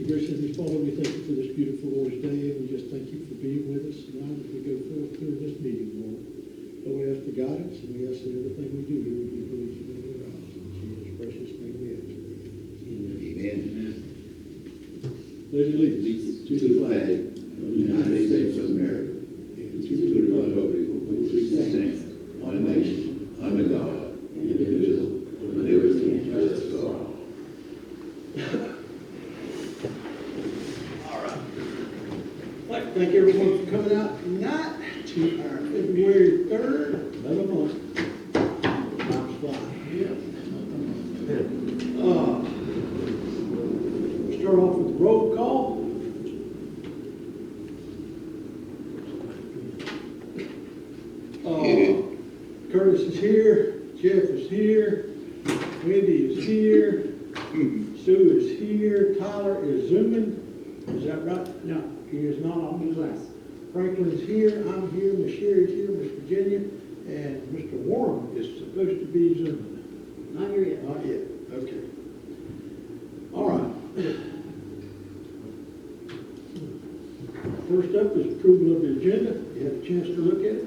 Gracious Father, we thank you for this beautiful Lord's Day, and we just thank you for being with us tonight as we go forth through this meeting, Lord. Lord, we ask for guidance, and we ask that everything we do here will be pleasing in your eyes. In Jesus' precious name we ask. Amen. Pledge allegiance to the flag of the United States of America, and to the republic for which it stands, one nation, under God, indivisible, with liberty and justice for all. Thank everyone for coming out tonight to our February 3rd, another month. Time's flying. Start off with the roll call. Curtis is here, Jeff is here, Wendy is here, Sue is here, Tyler is zooming. Is that right? No. He is not on the class. Franklin's here, I'm here, Miss Sherry's here, Miss Virginia, and Mr. Warren is supposed to be zooming. Not here yet. Not yet, okay. All right. First up is approval of the agenda. You had a chance to look at it?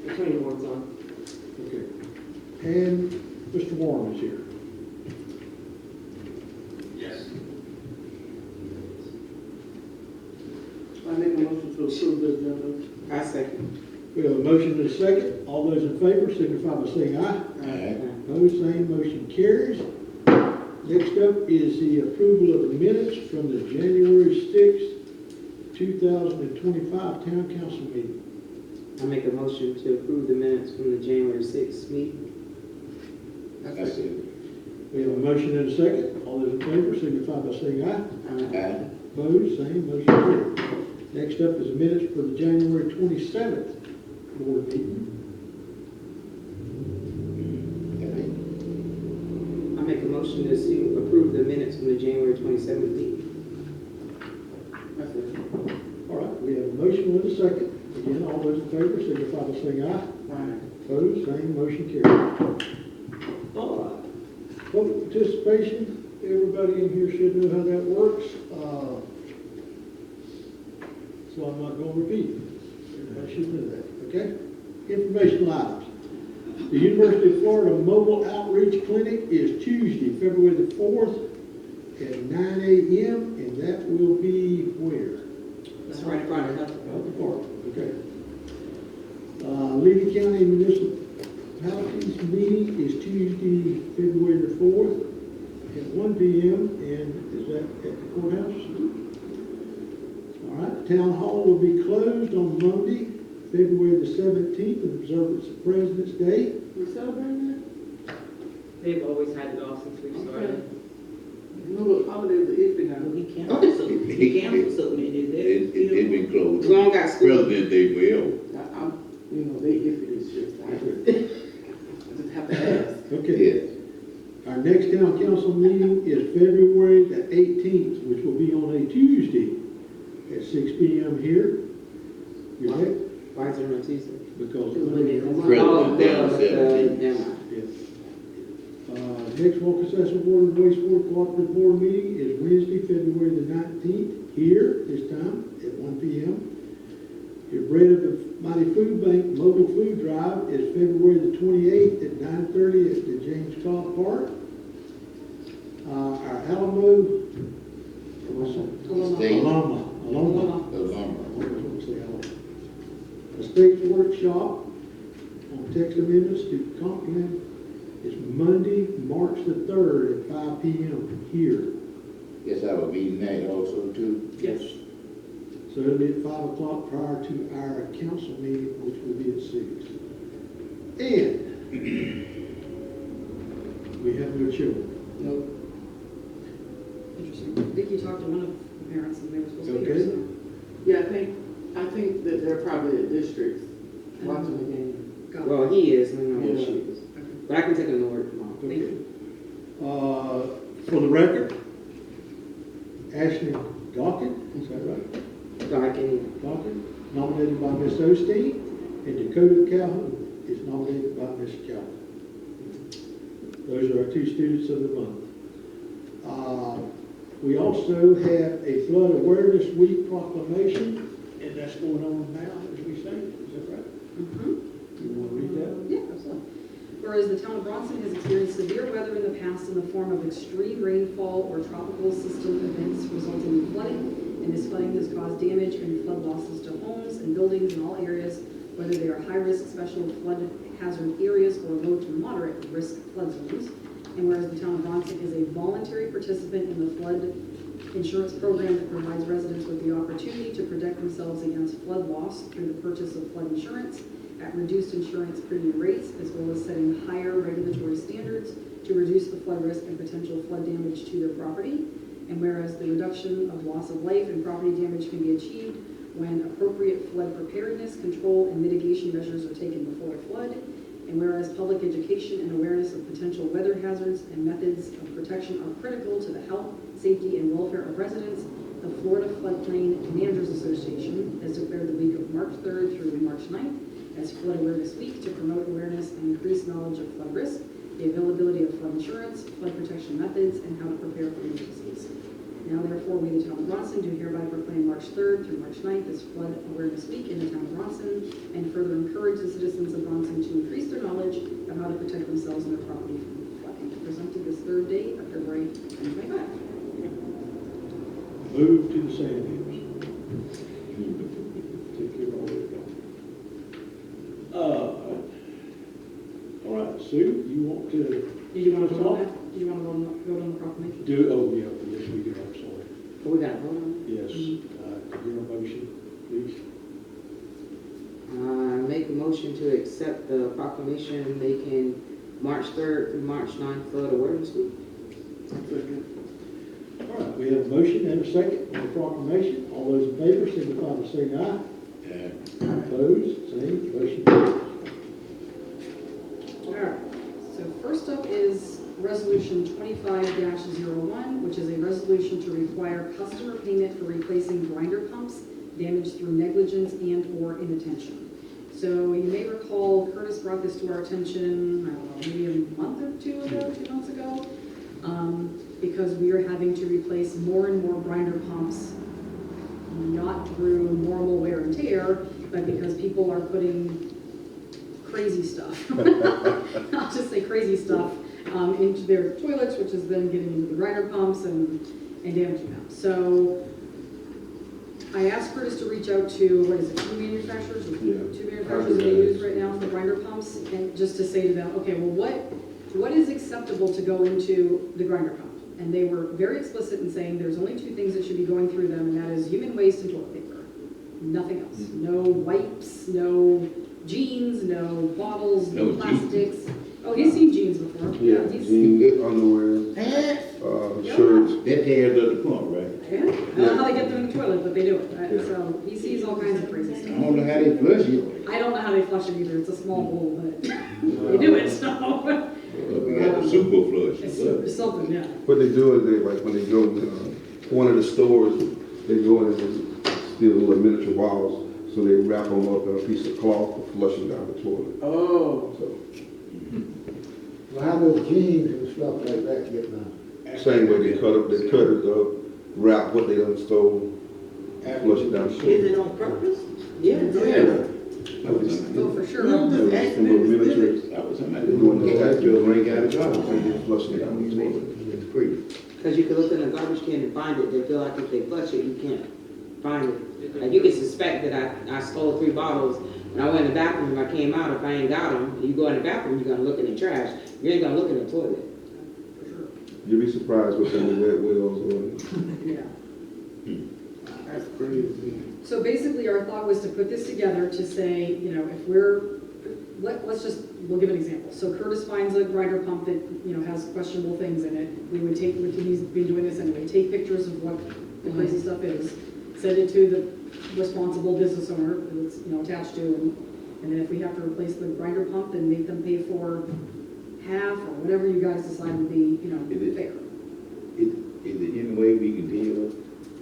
The 21's on. Okay. And Mr. Warren is here. I make a motion to approve the agenda. I second. We have a motion and a second. All those in favor signify by saying aye. Aye. Opposed, same, motion carries. Next up is the approval of the minutes from the January 6th, 2025 Town Council meeting. I make a motion to approve the minutes from the January 6th meeting. That's it. We have a motion and a second. All those in favor signify by saying aye. Aye. Opposed, same, motion carries. Next up is the minutes for the January 27th board meeting. I make a motion to approve the minutes from the January 27th meeting. That's it. All right, we have a motion and a second. Again, all those in favor signify by saying aye. Aye. Opposed, same, motion carries. All right. Public participation, everybody in here should know how that works. So I'm not going to repeat it. Everybody should know that, okay? Informational items. The University of Florida Mobile Outreach Clinic is Tuesday, February the 4th at 9 a.m. and that will be where? That's right in front of us. Out the park, okay. Lee County Municipalities meeting is Tuesday, February the 4th at 1 p.m. and is that at the courthouse? All right, Town Hall will be closed on Monday, February the 17th in observance of President's Day. We're celebrating that? They've always had it off since we Okay. started. You know what holidays are iffy now? He canceled something, It's been closed. We don't got school. President Day well. I'm, you know, they iffy this year. I just have to ask. Okay. Yes. Our next Town Council meeting is February the 18th, which will be on a Tuesday at 6 p.m. here. You right? Why is it on Tuesday? Because Oh, President, never mind. yes. Next Walker-Sasser Water and Wastewater Cooperative Board meeting is Wednesday, February the 19th, here, this time, at 1 p.m. Your Bread of the Mighty Food Bank Mobile Food Drive is February the 28th at 9:30 at the James Cobb Park. Our Alamo, State. Aloma. Estates Workshop on text amendments to complement is Monday, March the 3rd at 5 p.m. here. Yes, I will be night also too. Yes. So it'll be at 5 o'clock prior to our council meeting, which will be at 6. And we have no children. No. Interesting. Vicky talked to one of the parents and they were supposed to be Okay. here, so. Yeah, I think that they're probably at districts watching the game. Got it. Well, he is, and I know Yeah. she is. Okay. But I can take him to work tomorrow. Thank you. For the record, Ashley Gawkin, is that right? So I can, Gawkin nominated by Ms. Osteen, and Dakota Calhoun is nominated by Ms. Calhoun. Those are our two students of the month. We also have a Flood Awareness Week proclamation, and that's going on now as we say. Is that right? Mhm. You want to read that? Yeah, absolutely. Whereas the town of Bronson has experienced severe weather in the past in the form of extreme rainfall or tropical system events resulting in flooding, and this flooding has caused damage and flood losses to homes and buildings in all areas, whether they are high-risk special flood hazard areas or low to moderate risk flood zones. And whereas the town of Bronson is a voluntary participant in the flood insurance program that provides residents with the opportunity to protect themselves against flood loss through the purchase of flood insurance at reduced insurance premium rates, as well as setting higher regulatory standards to reduce the flood risk and potential flood damage to their property. And whereas the reduction of loss of life and property damage can be achieved when appropriate flood preparedness, control, and mitigation measures are taken before a flood. And whereas public education and awareness of potential weather hazards and methods of protection are critical to the health, safety, and welfare of residents, the Florida Floodplain Managers Association has declared the week of March 3rd through March 9th as Flood Awareness Week to promote awareness and increase knowledge of flood risk, the availability of flood insurance, flood protection methods, and how to prepare for emergencies. Now therefore, we, the town of Bronson, do hereby proclaim March 3rd through March 9th as Flood Awareness Week in the town of Bronson, and further encourage the citizens of Bronson to increase their knowledge of how to protect themselves and their property from flooding. Presented this third day of February 2025. Move to the sand hills. Take care of all that. All right, Sue, you want to? Did you want to vote on that? Did you want to vote on the proclamation? Oh, yeah, yes, we do, I'm sorry. We got to vote on Yes, give a motion, please. it? Make a motion to accept the proclamation making March 3rd through March 9th Flood Awareness Week. All right, we have a motion and a second on the proclamation. All those in favor signify by saying aye. Opposed, same, motion carries. All right, so first up is Resolution 25-01, which is a resolution to require customer payment for replacing grinder pumps damaged through negligence and/or inattention. So you may recall Curtis brought this to our attention, I don't know, maybe a month or 2 months ago, because we are having to replace more and more grinder pumps, not through normal wear and tear, but because people are putting crazy stuff, I'll just say crazy stuff, into their toilets, which is then getting into the grinder pumps and damaging them. So I asked Curtis to reach out to, what is it, 2 manufacturers? Yeah. 2 manufacturers that they use right now for grinder pumps, and just to say to them, okay, well, what is acceptable to go into the grinder pump? And they were very explicit in saying there's only 2 things that should be going through them, and that is human waste and toilet paper. Nothing else. No wipes, no jeans, no bottles, no No jeans. plastics. Oh, he's seen jeans before. Yeah, he's, jeans, underwear, shirts. That tears up the pump, right? yeah. I don't know how they get them in the toilet, but they do it. Right? Yeah. So he sees all kinds of crazy I stuff. don't know how they flush it. I don't know how they flush it either. It's a small bowl, but they do it. So We got the super flush. it's something, yeah. What they do is they, like, when they go to one of the stores, they go in and steal little miniature bottles, so they wrap them up in a piece of cloth and flush them down the toilet. Oh. So, Well, how those jeans and stuff like that get done? same way they cut it up, wrap what they done stole, flush it down the toilet. Is it on purpose? Yeah. Oh, for sure. Some little miniatures, That was they somebody go in the pack, they'll ring out the garbage, and they flush it down the toilet. It's crazy. Because you can look in a garbage can and find it. They feel like if they flush it, you can't find it. Like you can suspect that I stole 3 bottles and I went in the bathroom and I came out. If I ain't got them, you go in the bathroom, you're going to look in the trash. You ain't going to look in the toilet. For sure. You'll be surprised what them wet wheels or. Yeah. That's crazy. So basically, our thought was to put this together to say, you know, if we'll give an example. So Curtis finds a grinder pump that, you know, has questionable things in it. We would take, he's been doing this anyway, take pictures of what the crazy stuff is, send it to the responsible business owner that it's, you know, attached to, and then if we have to replace the grinder pump, then make them pay for half or whatever you guys decide would be, you know, Is it- fair. Is it any way we can tell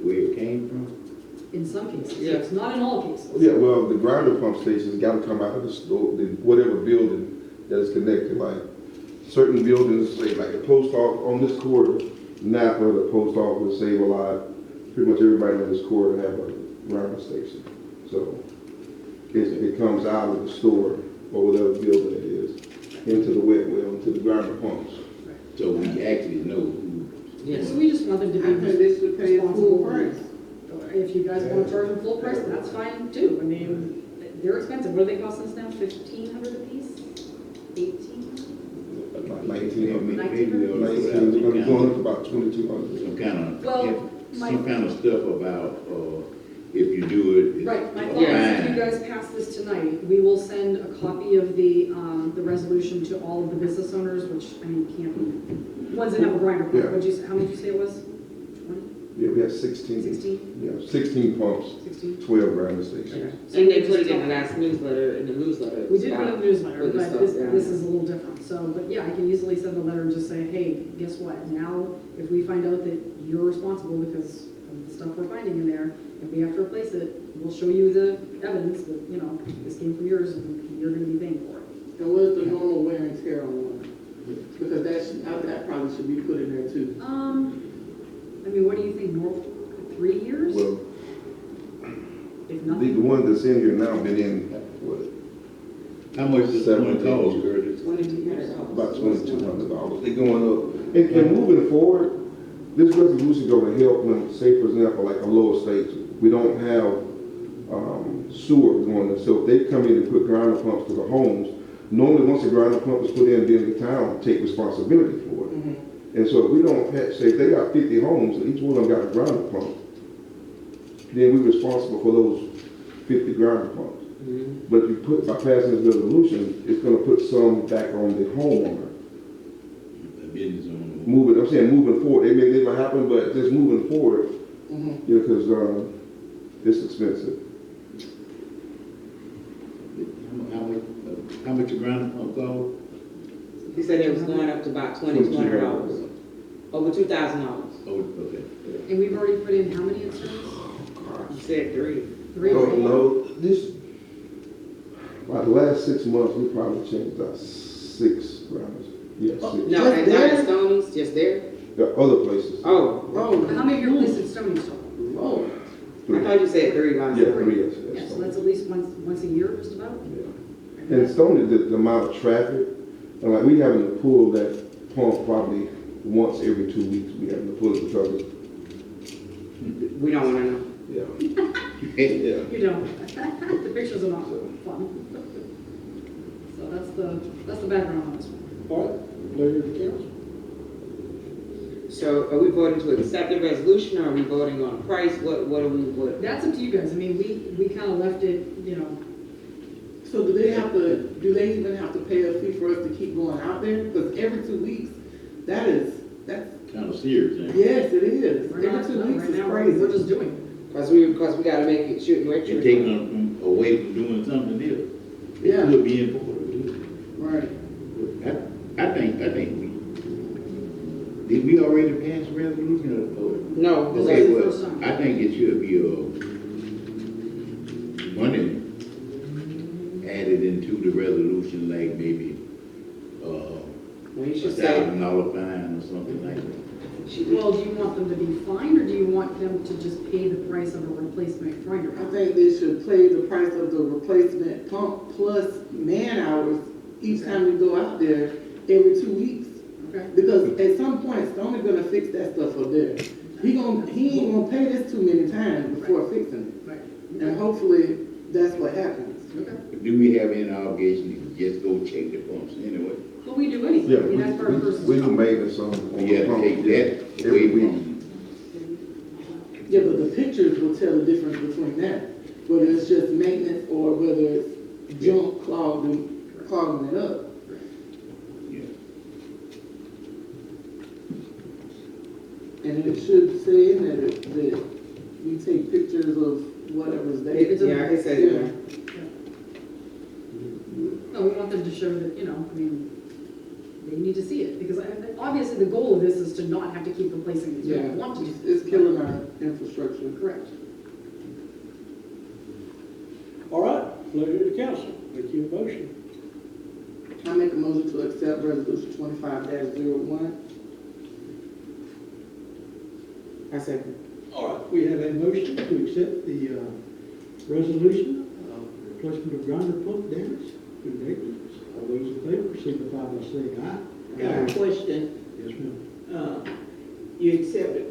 where it came from? in some cases. Yeah. It's not in all cases. Yeah, well, the grinder pump stations gotta come out of the store, whatever building that is connected, like certain buildings, say like the post office on this corridor, Napa, the post office, Save a Lot, pretty much everybody on this corridor have a grinder station. So it comes out of the store or whatever building it is, into the wet well, into the grinder pumps. So we actually know who. Yes. So we just want them to I think be they should pay full responsible. price. If you guys want to charge them full price, that's fine too. I mean, they're expensive. What do they cost us now? 1,500 a piece? 1,800? About Maybe 1900. we'll It's some going up to about 2200. kind Well, of, my- some kind of stuff about, if you do it. it's Right, my a thought is if fine. you guys pass this tonight, we will send a copy of the resolution to all of the business owners, which, I mean, can't be, ones that have a grinder pump. Yeah. How many did you say it was? 20? Yeah, we have 16. 16? Yeah, 16 pumps, 16? 12 grinder stations. And they put it in the last newsletter, in the newsletter. We did put it in the newsletter, Put the but stuff this down. is a little different. So, but yeah, I can easily send a letter and just say, hey, guess what? Now, if we find out that you're responsible because of the stuff we're finding in there, if we have to replace it, we'll show you the evidence that, you know, this came from yours and you're gonna be paying for it. And what's the normal wear and tear on one? Because that probably should be put in there too. I mean, what do you think, normal, 3 years? Well, If the nothing? one that's in here now been in, what, How much does that one 17. cost, Curtis? $2,200. about $2,200. They're going up. And moving forward, this resolution going to help when, say for example, like a lower state, we don't have sewer going in. So if they come in and put grinder pumps to the homes, normally once a grinder pump is put in, then the town take responsibility for it. And so if we don't have, say if they got 50 homes, and each one of them got a grinder pump, then we're responsible for those 50 grinder pumps. But if you put, by passing this resolution, it's gonna put some back on the homeowner. The business owner. Moving, I'm saying moving forward, it may never happen, but just moving forward, you know, because it's expensive. How much a grinder pump cost? He said it was going up to about $2,200, over $2,000. Oh, okay. And we've already put in how many in service? He said 3. 3 Oh, or 4? no, this, about the last 6 months, we probably changed out 6 grinders. Yeah, 6. No, Just and there? not in Stoney's, just there? There are other places. Oh, How many of your places in Stony store? Lord. I thought you said 3. Yeah, 3, yes. Yeah, so that's at least once a year, just about? Yeah. And Stony, the amount of traffic, and like we having to pull that pump probably once every 2 weeks. We having to pull it because We don't want to know. yeah. You don't. The pictures are not fun. So that's the background on this one. All right, pleasure of the council. So are we voting to accept the resolution, or are we voting on price? What are we, what? That's up to you guys. I mean, we kind of left it, you know, So do they even have to pay a fee for us to keep going out there? Because every 2 weeks, that's, Kind of serious, ain't it? yes, it is. we're not, Every 2 no, weeks right is now, crazy. we're just doing it. Because we got to make it shooting wet. You're taking them away from doing something else. It Yeah. could be important. Right. I think did we already pass a resolution or? No, This Okay, is the well, first time. I think it should be money added into the resolution, like maybe you should say, $1,000 fine or something like that. Well, do you want them to be fined, or do you want them to just pay the price of a replacement grinder I pump? think they should pay the price of the replacement pump plus man hours each time we go out there every 2 weeks. Okay. Because at some point, Stoney's gonna fix that stuff up there. He ain't gonna pay this too many times before fixing Right. it. And hopefully, that's what happens. Okay. Do we have any obligation to just go check the pumps anyway? Well, we do anything. Yeah, I mean, that's part of the we do person's job. maintenance on We the have to pump take that every away week. from. Yeah, but the pictures will tell the difference between that, whether it's just maintenance or whether it's junk clogging it up. Yeah. And it should say in there that we take pictures of whatever's there. yeah, it says that. No, we want them to show that, you know, I mean, they need to see it, because obviously the goal of this is to not have to keep replacing these. We Yeah, don't want to do it's killing our infrastructure. Correct. pleasure of the council. Make your motion. I make a motion to accept resolution 25-01. I second. All right, we have a motion to accept the resolution of replacement of grinder pump damage through negligence. All those in favor signify by saying aye. Got a question. Yes, ma'am. You accepted,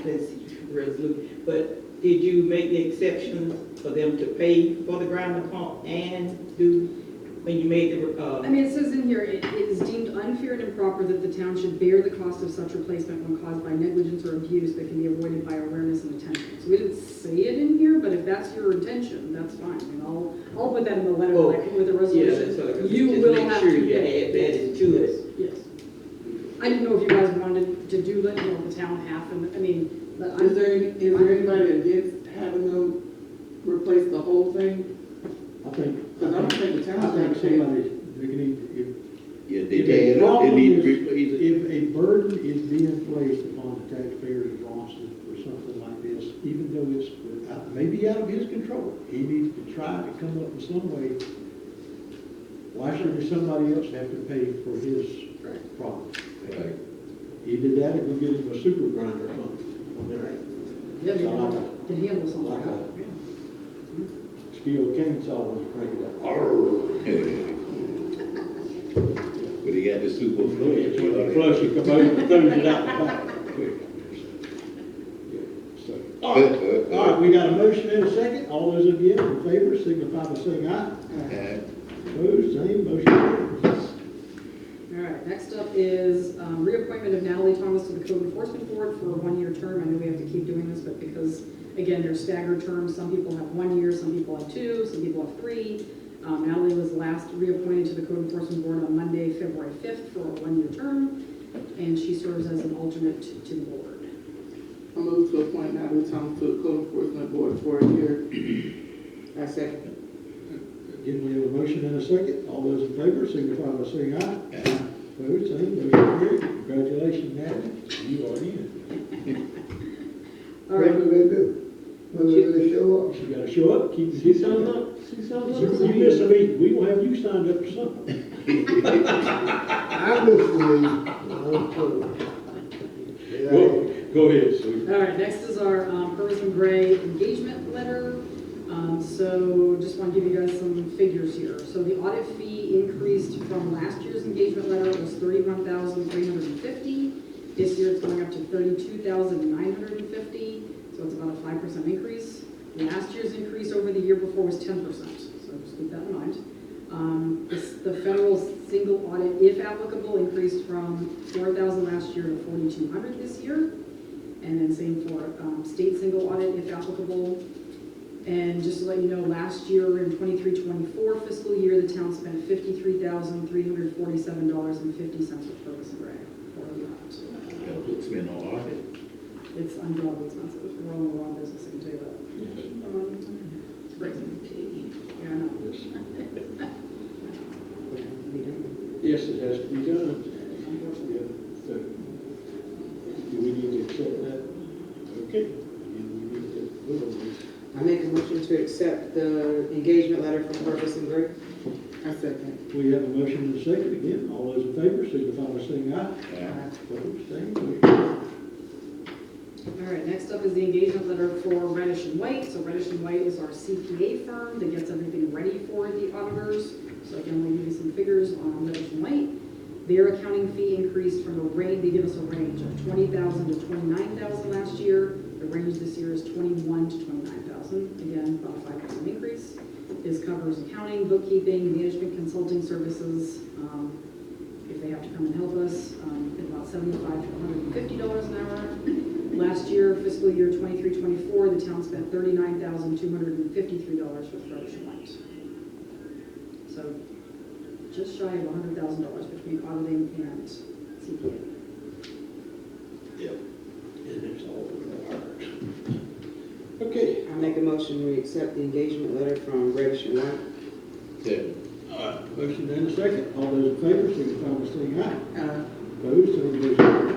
let's see, resolution, but did you make the exception for them to pay for the grinder pump and do, when you made the, I mean, it says in here, it is deemed unfair and improper that the town should bear the cost of such replacement when caused by negligence or abuse that can be avoided by awareness and attention. So we didn't say it in here, but if that's your intention, that's fine. I mean, I'll put that in the letter that I put with the yeah, resolution. that's what I was, You just will make have sure to you pay. add that into it. Yes. I didn't know if you guys wanted to do that, you know, the town half, and, I mean, but Is there anybody against having them replace the whole thing? I think. Because I don't think the I town's think gonna pay. somebody, they can need, Yeah, if a problem is, if a burden is being placed upon the taxpayers of Bronson for something like this, even though it's maybe out of his control, he needs to try to come up with some way. Why should somebody else have to pay for his problem? Right. Either that or go get him a super grinder pump. yeah, you know, to handle something Like like a that. steel chainsaw when you crank it up. But he got the super When the flush, you come over and throws it out the back. Quick. So, all right, we got a motion and a second. All those again in favor signify by saying aye. Opposed, same, motion carries. All right, next up is reappointment of Natalie Thomas to the Code Enforcement Board for a one-year term. I know we have to keep doing this, but because, again, they're staggered terms, some people have 1 year, some people have 2, some people have 3. Natalie was last reappointed to the Code Enforcement Board on Monday, February 5th for a one-year term, and she serves as an alternate to the board. I move to appoint Natalie Thomas to the Code Enforcement Board for a year. I second. Again, we have a motion and a second. All those in favor signify by saying aye. Opposed, same, motion carried. Congratulations, Natalie. You are in. All What right, do they do? When do they show up? You gotta show up, keep the seats on up. You miss a meeting, we gonna have you signed up for something. I missed the meeting. Go ahead, Sue. all right, next is our Horizon Gray engagement letter. So just want to give you guys some figures here. So the audit fee increased from last year's engagement letter, it was $31,350. This year it's going up to $32,950, so it's about a 5% increase. Last year's increase over the year before was 10%, so just keep that in mind. The federal single audit, if applicable, increased from $4,000 last year to $4,200 this year. And then same for state single audit, if applicable. And just to let you know, last year in 23-24 fiscal year, the town spent $53,347.50 with Ferguson Gray for the audit. It's been on audit. It's ungodly expensive. We're all in the wrong business, I can tell you that. It's crazy. Yeah, I know. Yes, it has to be done. Yeah, so, do we need to accept that? Okay. And we need to vote on this. I make a motion to accept the engagement letter from Ferguson Gray. I second. We have a motion and a second again. All those in favor signify by saying aye. Opposed, same. All right, next up is the engagement letter for Reddish and White. So Reddish and White is our CPA firm that gets everything ready for the auditors. So I can only give you some figures on Reddish and White. Their accounting fee increased from a range, they give us a range of $20,000 to $29,000 last year. The range this year is $21,000 to $29,000. Again, about a 5% increase. This covers accounting, bookkeeping, management consulting services. If they have to come and help us, about $75 to $150 an hour. Last year, fiscal year 23-24, the town spent $39,253 with Reddish and White. So just shy of $100,000 between auditing and CPA. Yep. And it's all ours. Okay. I make a motion we accept the engagement letter from Reddish and White. Second. Motion and a second. All those in favor signify by saying aye. Aye. Opposed, same, motion carries.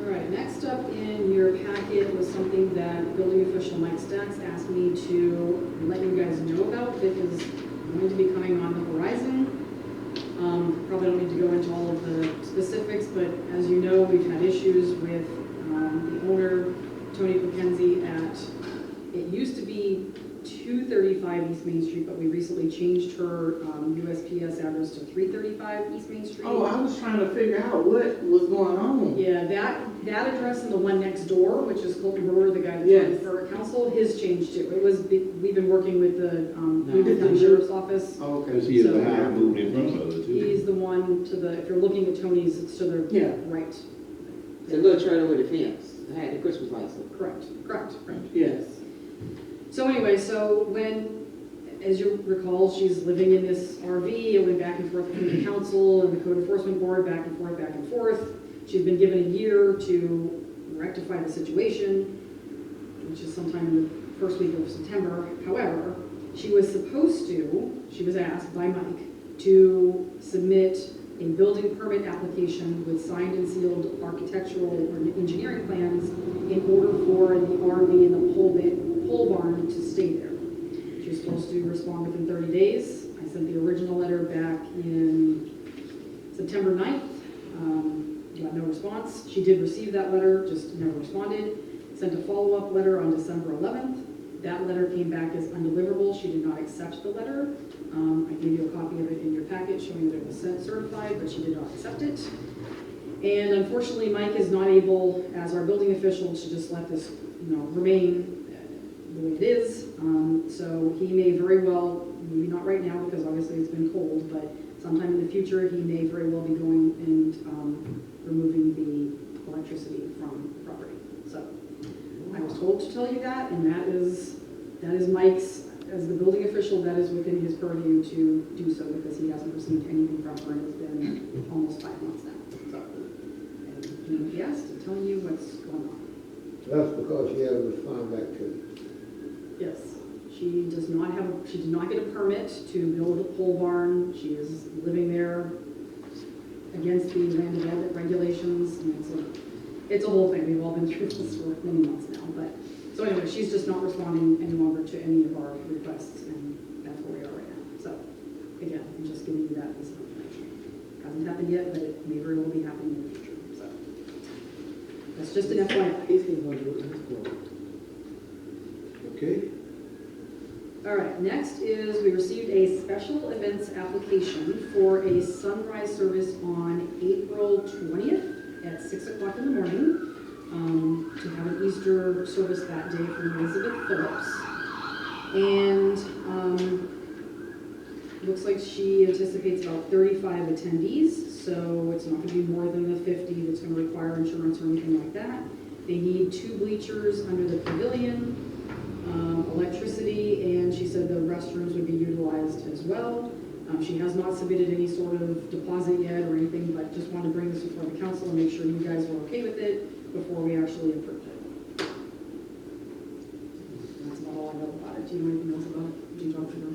All right, next up in your packet was something that building official Mike Stacks asked me to let you guys guys know about that is going to be coming on the horizon. Probably don't need to go into all of the specifics, but as you know, we've had issues with the owner, Tony McKenzie, it used to be 235 East Main Street, but we recently changed her USPS address to 335 East Main Street. Oh, I was trying to figure out what was going on. Yeah, that address and the one next door, which is Colton Brewer, the guy that's Yes. running for council, his changed too. We've been working with the With the Sheriff's Office. Oh, Because okay. he is So- the high moved in front of it too. He's the one to the, if you're looking at Tony's, it's to the Yeah. right. The little trailer with a fence, I had the Christmas lights up. Correct. Yes. So anyway, so when, as you recall, she's living in this RV, it went back and forth between the council and the code enforcement board, back and forth. She's been given a year to rectify the situation, which is sometime in the first week of September. However, she was asked by Mike to submit a building permit application with signed and sealed architectural or engineering plans in order for the RV and the pole barn to stay there. She was supposed to respond within 30 days. I sent the original letter back in September 9th. Got no response. She did receive that letter, just never responded. Sent a follow-up letter on December 11th. That letter came back as undeliverable. She did not accept the letter. I gave you a copy of it in your packet showing that it was sent certified, but she did not accept it. And unfortunately, Mike is not able, as our building official, to just let this, remain the way it is. So he may very well, maybe not right now because obviously it's been cold, but sometime in the future, he may very well be going and removing the electricity from the property. So I was told to tell you that, and that is Mike's, as the building official, that is within his purview to do so because he hasn't received anything from her and it's been almost 5 months now. So, and he asked to tell you what's going on. That's because she hasn't responded back to you. Yes, she did not get a permit to build a pole barn. She is living there against the land development regulations, and it's a whole thing. We've all been through this for many months now, but, so anyway, she's just not responding any longer to any of our requests, and that's where we are right now. So, again, I'm just giving you that piece of information. Hasn't happened yet, but it may very well be happening in the future, so. That's just an FYI. Okay. All right, next is we received a special events application for a sunrise service on April 20th at 6 o'clock in the morning to have an Easter service that day from Elizabeth Phillips. And looks like she anticipates about 35 attendees, so it's not going to be more than the 50 that's going to require insurance or anything like that. They need 2 bleachers under the pavilion, electricity, and she said the restrooms would be utilized as well. She has not submitted any sort of deposit yet or anything, but just wanted to bring this before the council and make sure you guys were okay with it before we actually approved it. That's about all I know about it. Do you know anything else about it? Did you talk to her?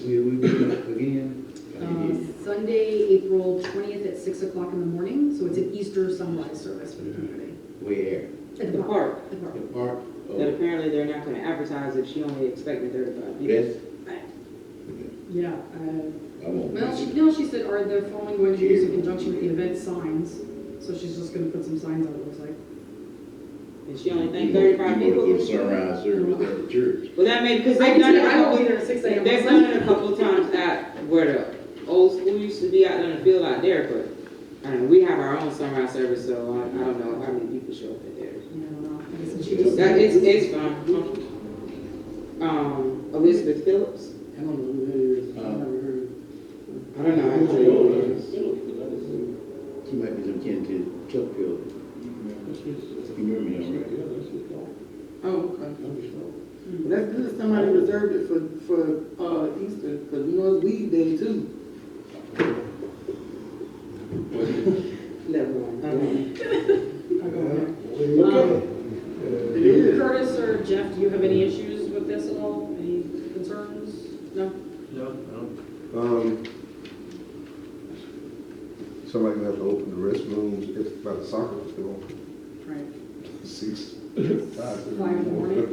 We meet up again? Sunday, April 20th at 6 o'clock in the morning, so it's an Easter sunrise service for the community. Where? At The park. The park. The park? That apparently they're not gonna advertise if she only expected 35 people. Yes. Yeah, I won't. well, she said, are the following going to be used in conjunction with the event signs? So she's just gonna put some signs out, it looks like. And she only think 35 people. Give sunrise service at the church. Well, that may, because I they've can done see it. I will be there at 6 a.m. They've done it a couple of times at where the old school used to be out there in the field out there, but I don't know, we have our own sunrise service, so I don't know how many people show up at there. I don't know. I guess she just. It's fun. Elizabeth Phillips. I don't know who that is. I've never heard. I don't know actually. She might be some kin to Chuck Hill. You remember me, all right? Oh, okay. Well, that's good. Somebody reserved it for Easter, because it's weed day too. Never mind. Okay. Curtis or Jeff, do you have any issues with this at all? Any concerns? No? Somebody gonna have to open the restrooms if by the soccer field. Right. 6, 5 5 in the morning?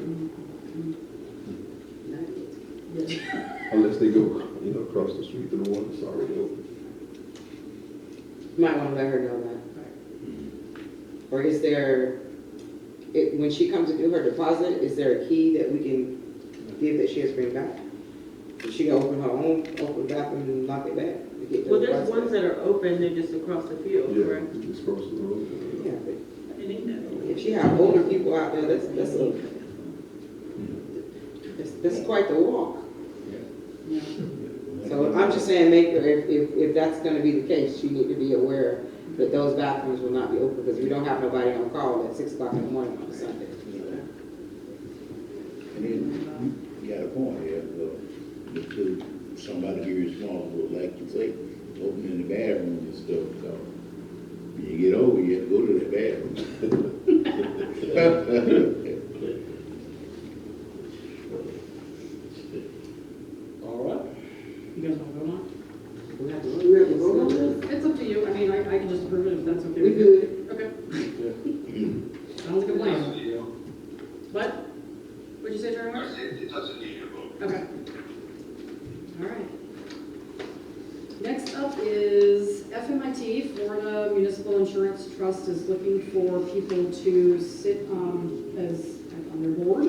Unless they go, across the street to the one that's already open. You might wanna let her know that. Or is there, when she comes to do her deposit, is there a key that we can give that she has to bring back? Is she gonna open her own, open the bathroom and lock it back? To get to Well, the there's deposit? ones that are open, they're just across the field, Yeah, correct? just across the road. Yeah, but if she have older people out there, that's quite the walk. So I'm just saying, make her, if that's gonna be the case, she need to be aware that those bathrooms will not be open, because we don't have nobody on call at 6 o'clock in the morning on a Sunday. And then, you got a point here, to somebody be responsible, like you say, opening the bathroom and stuff, so when you get over, you have to go to the bathroom. All right. You guys want to vote on We have to Do we have to vote on this? it? It's up to you. I mean, I can just approve it if that's okay We with you. good. Okay. Sounds like a plan. What? What'd you say, Jeremy? It doesn't need a vote. Okay. All right. Next up is FMIT, Florida Municipal Insurance Trust, is looking for people to sit as on their board.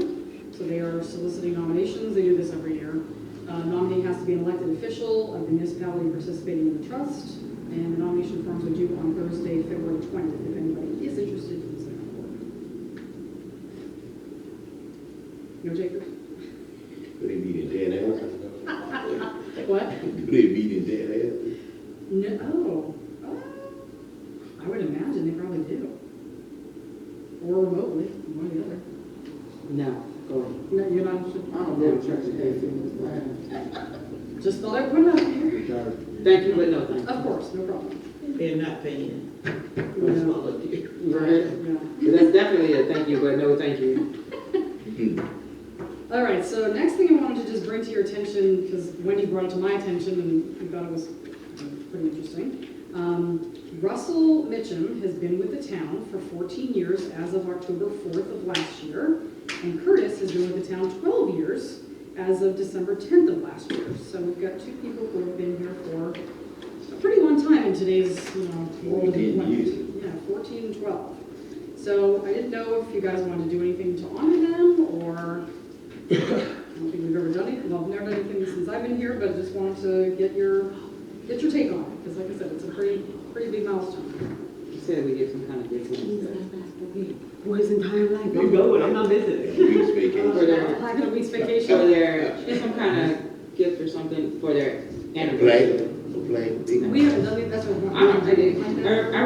So they are soliciting nominations. They do this every year. Nominee has to be an elected official of the municipality participating in the trust. And the nomination forms are due on Thursday, February 20th, if anybody is interested in sitting on the board. No takers? Do they meet in dead ass? What? Do they meet in dead ass? No, I would imagine they probably do. Or remotely, one or the other. No, go ahead. No, you're not, I don't go to church today, so it's fine. just thought I'd put it out here. Thank you, but no thank you. Of course, no problem. They're not paying. No. Right? Yeah. But that's definitely a thank you, but no thank you. All right, so next thing I wanted to just bring to your attention, because Wendy brought it to my attention and we thought it was pretty interesting. Russell Mitchum has been with the town for 14 years as of October 4th of last year, and Curtis has been with the town 12 years as of December 10th of last year. So we've got two people who have been here for a pretty long time in today's, world of 14 employment. years. Yeah, 14 and 12. So I didn't know if you guys wanted to do anything to honor them, or I don't think we've ever done it. Well, I've never done anything since I've been here, but I just wanted to get your take on it, because like I said, it's a pretty big milestone. You said we get some kind of business. For his entire life. I'm going, I'm not visiting. Week's vacation. For their, Like a week's for vacation. their, some kind of gift or something for their Play, anniversary. play. We haven't done it, that's what I'd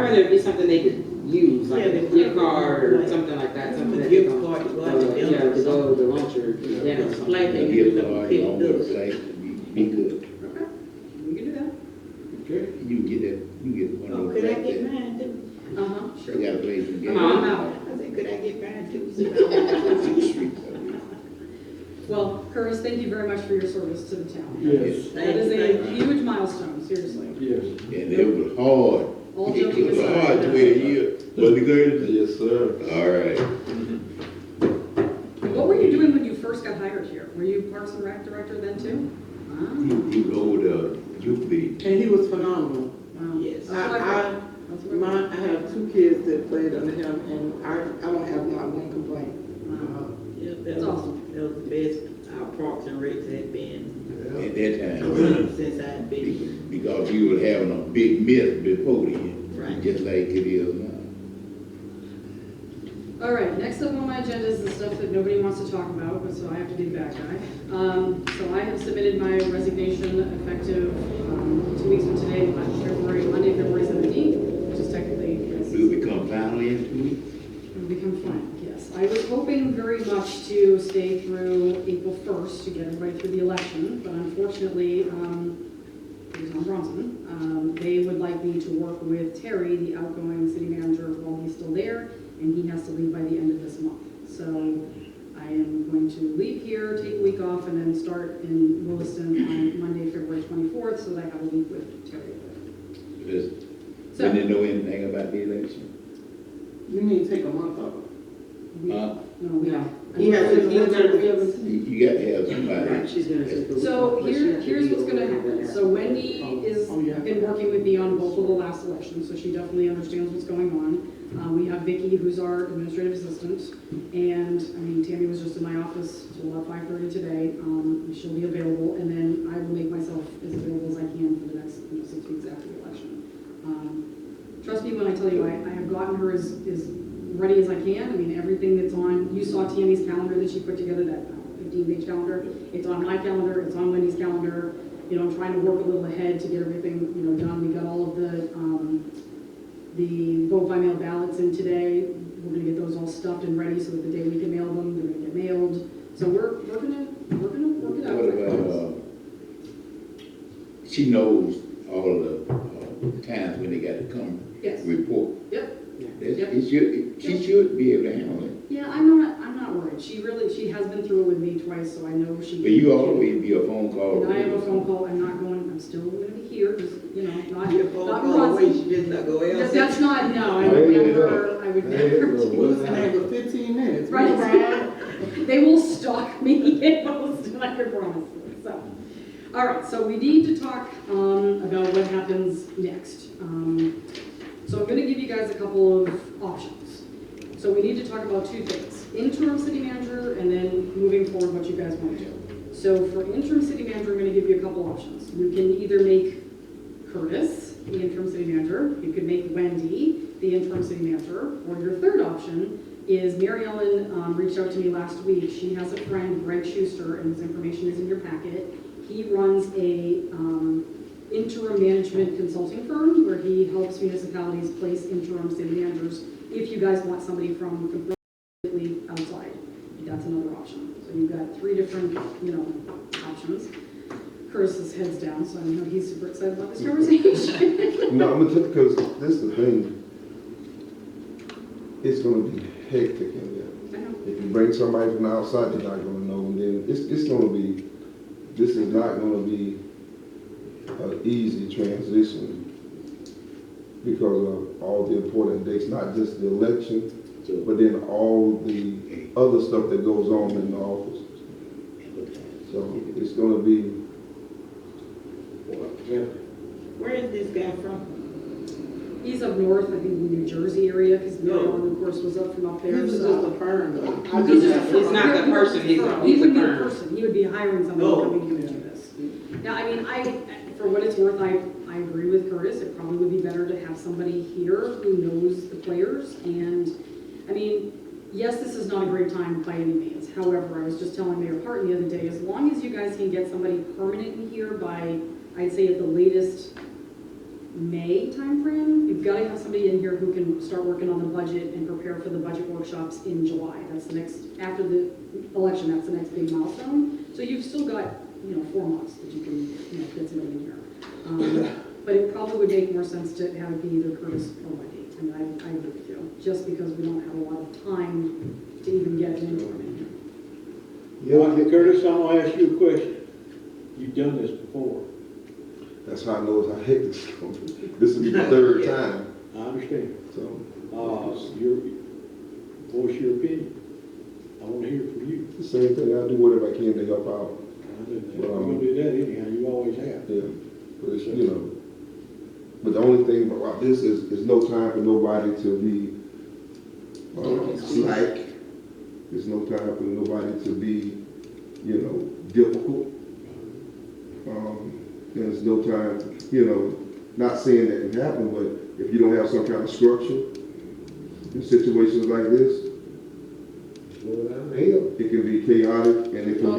rather it be something they could use, like a Yeah, gift card or something like that, something that they Gift don't, card to go out to dinner yeah, or to go to something. lunch or dinner or something. Like A they gift do card, the along with a plate, be good. Okay, we can do that. Okay. You can get that, you can get one of Oh, those. could I like get that. mine too? Uh-huh, You got a place to get. Come on. Now. I said, could I get mine too? Well, Curtis, thank you very much for your service to the town. Yes. That is a huge milestone, seriously. Yes. And it was hard. All It joking was aside. hard to wait a year. Was it good? Yes, sir. All right. What were you doing when you first got hired here? Were you Parks and Rec director then too? He was over the youth league. And he was phenomenal. Wow. Yes. That's what I heard. That's what I heard. I have two kids that played under him, and I don't have not one complaint. Wow. Yeah, That's awesome. That was the best our Parks and Recs had been At that time. since I've been here. Because he was having a big miss before then. Right. Just like it is now. All right, next up on my agenda is the stuff that nobody wants to talk about, but so I have to be the bad guy. So I have submitted my resignation effective 2 weeks from today, Monday, February 17th, which is technically, yes, Will become final in 2 weeks. it'll become final, yes. I was hoping very much to stay through April 1st to get everybody through the election, but unfortunately, Tom Bronson, they would like me to work with Terry, the outgoing city manager, while he's still there, and he has to leave by the end of this month. So I am going to leave here, take a week off, and then start in Williston on Monday, February 24th, so that I have a week with Terry. So, Didn't know anything about the election. You need to take a month off. no, we No. don't. He has to, You got to have somebody. She's gonna take a. So but she has to here's be what's gonna over happen. there. So Wendy is, Oh, yeah. been working with me on both of the last elections, so she definitely understands what's going on. We have Vicky, who's our administrative assistant, and, I mean, Tammy was just in my office till about 5:30 today. She'll be available, and then I will make myself as available as I can for the next, 6 weeks after the election. Trust me when I tell you, I have gotten her as ready as I can. I mean, everything that's on, you saw Tammy's calendar that she put together, that 15-page calendar. It's on my calendar, it's on Wendy's calendar. You know, I'm trying to work a little ahead to get everything, done. We got all of the vote by mail ballots in today. We're gonna get those all stuffed and ready so that the day we can mail them, they're gonna get mailed. So we're gonna work it out. What about, she knows all of the times when they got to come Yes. report. Yep. She should be able to handle it. Yeah, I'm not worried. She has been through it with me twice, so I know she. But you always be a phone call. And I have a phone call. I'm still gonna be here, because, not Your phone not call away, Bronson. she did not go else. That's not, no, I There would you never, I would There you never go. do We was that. gonna have a 15 minutes. Right. They will stalk me in Boston, I can promise you. So, all right, so we need to talk about what happens next. So I'm gonna give you guys a couple of options. So we need to talk about two things: interim city manager, and then moving forward, what you guys want to do. So for interim city manager, I'm gonna give you a couple options. You can either make Curtis the interim city manager, you could make Wendy the interim city manager, or your third option is Mary Ellen reached out to me last week. She has a friend, Greg Schuster, and his information is in your packet. He runs a interim management consulting firm where he helps municipalities place interim city managers if you guys want somebody from completely outside. That's another option. So you've got three different, options. Curtis's head's down, so I know he's super excited about this conversation. No, I'm gonna tell, because this is the thing, it's gonna be hectic in there. I know. If you bring somebody from the outside, they're not gonna know, and then it's gonna be, this is not gonna be an easy transition because of all the important dates, not just the election, but then all the other stuff that goes on in the office. So it's gonna be, Where is this guy from? He's up north, I think New Jersey area, because Mary Ellen, of course, was up from up there. This is so- just a firm though. He's just a He's not the person, he's a He would be a firm. person, he would be hiring somebody Oh. coming here to do this. Now, I mean, for what it's worth, I agree with Curtis, it probably would be better to have somebody here who knows the players, and, I mean, yes, this is not a great time by any means. However, I was just telling Mayor Parton the other day, as long as you guys can get somebody permanent in here by, I'd say at the latest, May timeframe, you've got to have somebody in here who can start working on the budget and prepare for the budget workshops in July. That's the next, after the election, that's the next big milestone. So you've still got, 4 months that you can, get somebody in here. But it probably would make more sense to have it be either Curtis or Wendy. I mean, I agree with you, just because we don't have a lot of time to even get an interim in here. Yeah, Curtis, I'm gonna ask you a question. You've done this before. that's how I know how hectic it's gonna be. This will be the third time, I understand. so. Voice your opinion. I wanna hear from you. The same thing, I'll do whatever I can to help out, You're gonna do that anyhow, you always have. yeah. But it's, but the only thing about this is no time for nobody to be, slack. There's no time for nobody to be, difficult. There's no time, not saying that can happen, but if you don't have some kind of structure in situations like this, it can be chaotic and it can,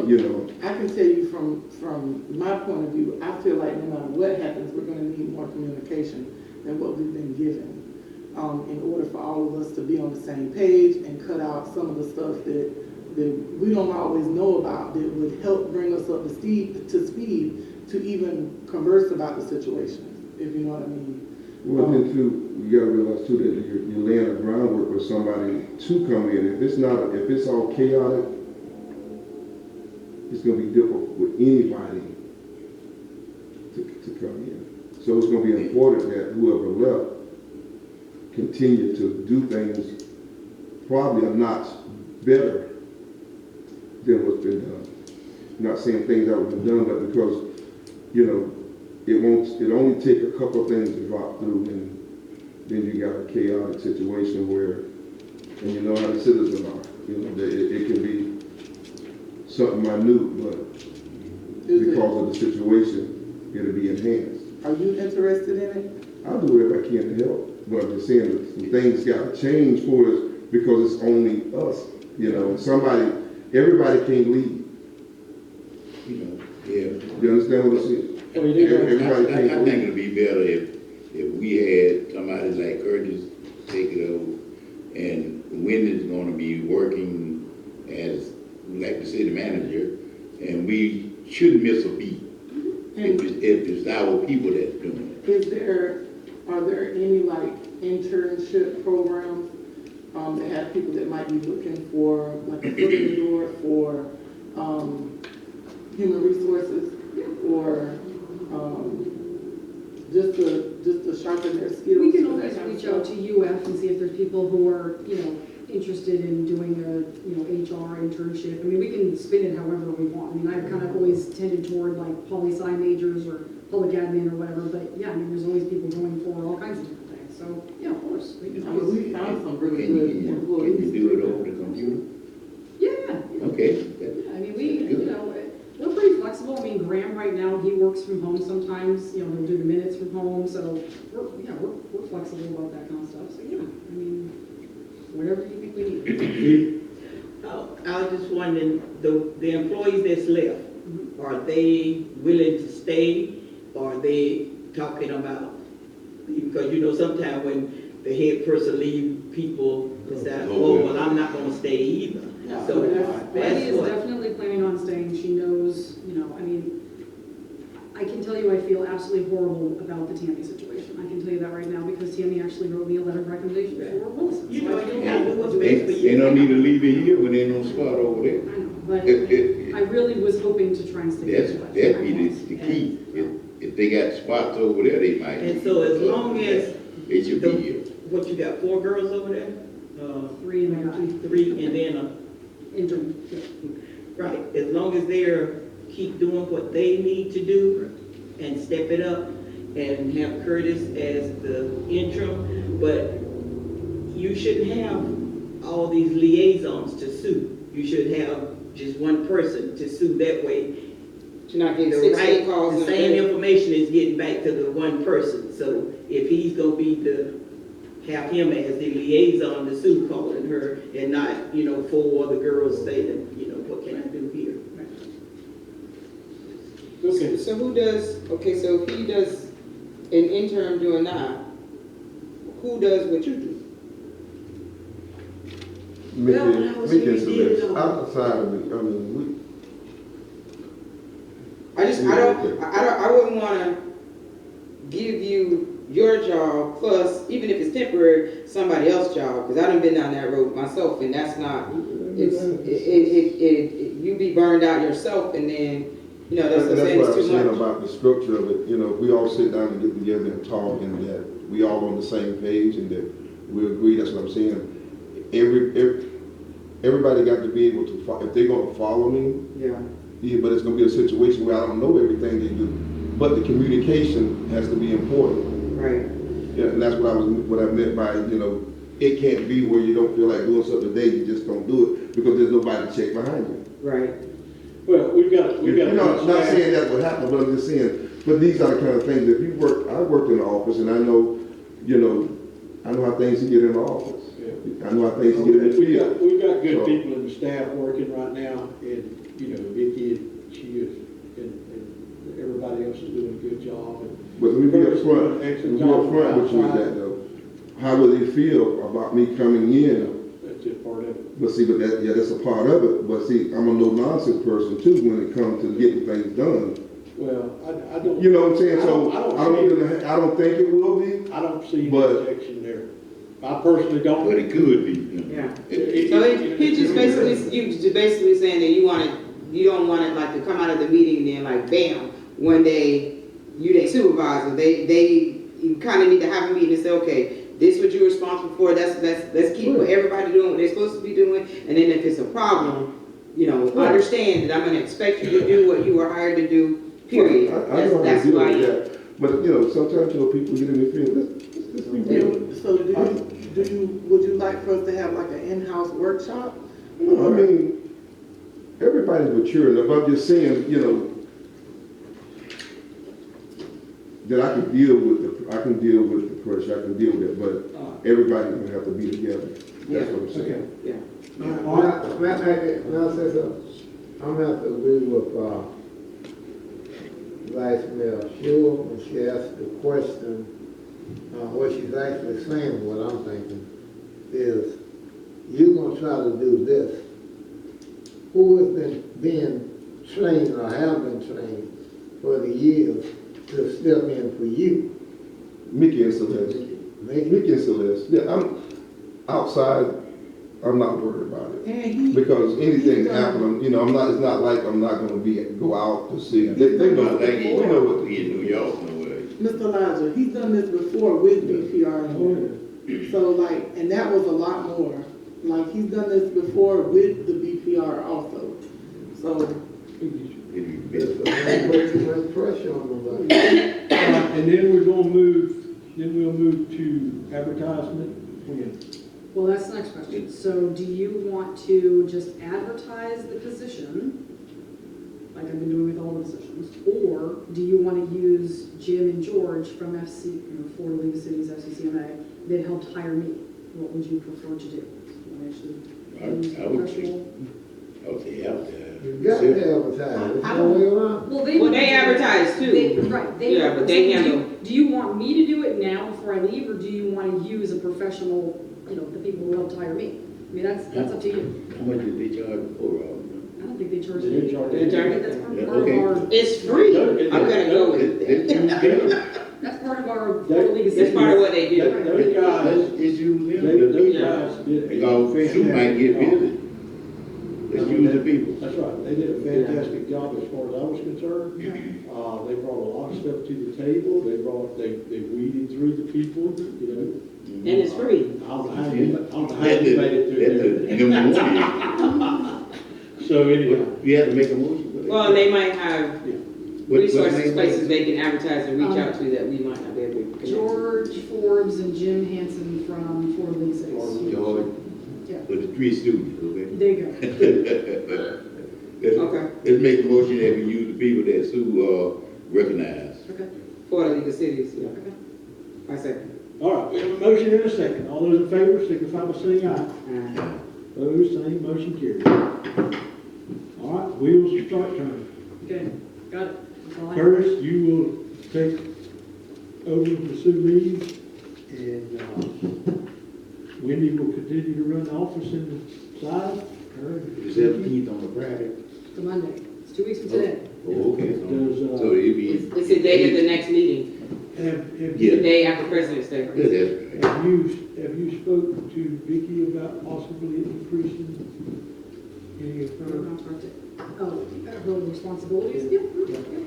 I can tell you from my point of view, I feel like no matter what happens, we're gonna need more communication than what we've been given. In order for all of us to be on the same page and cut out some of the stuff that we don't always know about that would help bring us up to speed to even converse about the situation, if you know what I mean. well, then too, you gotta realize too that you're laying the groundwork for somebody to come in. If it's all chaotic, it's gonna be difficult with anybody to come in. So it's gonna be important that whoever left continue to do things probably a notch better than what's been done. not saying things that were done, but because, you know, it only take a couple of things to drop through, and then you got a chaotic situation where, and you know how the citizens are, you know, that it can be something minute, but because of the situation, it'll be enhanced. Are you interested in it? I'll do whatever I can to help, but I'm just saying that some things gotta change for us because it's only us, you know, everybody can't lead. You know, yeah. You understand what I'm saying? Everybody I can't think lead. it'd be better if we had somebody like Curtis take it over, and Wendy's gonna be working as, like the city manager, and we shouldn't miss a beat if it's our people that's doing Are there any like internship programs, that have people that might be looking for like a foot in the door for, human resources, or, just to sharpen their skills? We can for always that kind of reach out stuff? to UF and see if there's people who are, interested in doing a, HR internship. I mean, we can spin it however we want. I mean, I've kind of always tended toward like poli-sci majors or public admin or whatever, but yeah, I mean, there's always people going for all kinds of different things. So, yeah, of course. We can I mean, always, we found some it. really Can good you employees. do it over the computer? yeah. Okay. Yeah, I mean, we're pretty flexible. I mean, Graham right now, he works from home sometimes, he'll do the minutes from home, so we're flexible about that kind of stuff. So, yeah, I mean, whatever you think we need. Oh, I was just wondering, the employees that's left, are they willing to stay, or are they talking about, because sometimes when the head person leave, people decide, oh, well, I'm not gonna stay either. So Wendy that's is what, definitely planning on staying. She knows, I mean, I can tell you I feel absolutely horrible about the Tammy situation. I can tell you that right now because Tammy actually wrote me a letter of recommendation for Wilson. you So know, I feel you gotta do horrible. what's best for you. They don't need to leave it here when they don't start over there. I know, but I really was hoping to try and stay. That'd be the key. If they got spots over there, they might. And so as long as, They should be here. what, you got 4 girls over there? 3 and a guy. 3, and then Intern. right, as long as they're keep doing what they need to do and step it up and have Curtis as the interim, but you shouldn't have all these liaisons to sue. You should have just one person to sue. That way, To not get the 16 calls in the a same day. information is getting back to the one person. So if he's gonna be have him as the liaison to sue, calling her, and not, 4 other girls saying, what can I do here? Okay. So who does, so if he does an interim doing that, who does what you do? Well, when I was here, we did it all. Outside of it, I mean, I wouldn't wanna give you your job plus, even if it's temporary, somebody else's job, because I done been down that road myself, and that's not, you be burned out yourself, and then, that's what I'm saying, what I'm it's too saying much. about the structure of it. If we all sit down and get together and talk, and that we all on the same page, and that we agree, that's what I'm saying. Everybody got to be able to, if they're gonna follow me, Yeah. but it's gonna be a situation where I don't know everything they do. But the communication has to be important. Right. Yeah, and that's what I meant by, it can't be where you don't feel like doing something today, you just don't do it, because there's nobody to check behind you. Right. Well, we got. Not saying that's what happened, but I'm just saying, but these are the kind of things, I worked in the office, and I know, I know how things can get in the office. Yeah. I know how things can get in the field. We got good people in the staff working right now, and, Vicki, she is, and everybody else is doing a good job. And But let me be Curtis doing an upfront excellent job with you with outside. that though. How will they feel about me coming in? That's just part of it. But see, that's a part of it. But see, I'm a no-nonsense person too when it comes to getting things done. Well, I don't. You know what I'm saying? So I I don't think it will be. I don't see any But- objection there. I personally don't. But it could be. Yeah. So he just basically saying that you don't want it like to come out of the meeting and then like bam, one day you their supervisor, you kind of need to have a meeting and say, okay, this is what you're responsible for. Let's keep what everybody doing what they're supposed to be doing, and then if it's a problem, you know, understand that I'm gonna expect you to do what you were hired to do, period. I know how That's to deal who I with am. that, but, you know, sometimes, you know, people get in their feelings, let's be real. So would you like for us to have like an in-house workshop? No, I mean, everybody's mature enough, I'm just saying, you know, that I can deal with the pressure, I can deal with it, but everybody's gonna have to be together, that's what I'm saying. Yeah. May I say something? I'm gonna have to agree with, Vice Mayor Sewell, when she asked the question, what she's actually saying, what I'm thinking, is you're gonna try to do this. Who has been being trained or have been trained for the years to step in for you? Mickey and Celeste. Mickey and Celeste, yeah, I'm outside, I'm not worried about it. Because anything happen, you know, it's not like I'm not gonna go out to see, they know, Like, they you know what. be in New York nowhere. Mr. Elijah, he's done this before with BPR. So like, and that was a lot more. Like, he's done this before with the BPR also. So, Put too much pressure on them. And then we'll move to advertisement. Well, that's the next question. So do you want to just advertise the position, like I've been doing with all the positions, or do you want to use Jim and George from Florida League of Cities, FCCMA, that helped hire me? What would you prefer to do? You want to actually use I would professional? Okay, advertise. You got to advertise, there's no way around. Well, Well, they advertise too. Right. Yeah, but they so handle. do you want me to do it now before I leave, or do you want to use a professional, you know, the people who helped hire me? I mean, that's up to you. How much did they charge before, I don't think they charge They me. didn't charge I me. think that's part Yeah, of okay. our, It's free. I'm gonna go with it. that's part of our Florida League of That's Cities. part of what they do. Those guys, Let's use them. those guys did a Because you might get fantastic busy. Let's use the people. That's right, they did a fantastic job as far as I was concerned. They brought a lot of stuff to the table, they weeded through the people, you know. And it's free. I don't know how you made it through there. So anyway, You have to make a motion for that. Well, and they might have What resources, name places was it? they can advertise and reach out to that we might not be able to connect to. George Forbes and Jim Hansen from Florida League of Cities. George, Yeah. for the 3 students, okay? There you go. Okay. Let's make a motion that we use the people that Sue, recognized. Okay. For the League of Cities, yeah. Okay. I second. all right, we have a motion and a second. All those in favor, signify by saying aye. Opposed, same, motion carried. All right, wheels start turning. Okay. Got it. That's all I have. Curtis, you will take over the Sue leaves, and Wendy will continue to run the office in the side. The 17th on the Friday. It's a Monday. It's 2 weeks from today. Oh, okay. Does, So it'd be. It's the day of the next meeting, Have the Yeah. day after President's Day. Yeah, that's right. have you spoken to Vicki about possibly increasing any of her? Oh, her responsibilities? Yeah.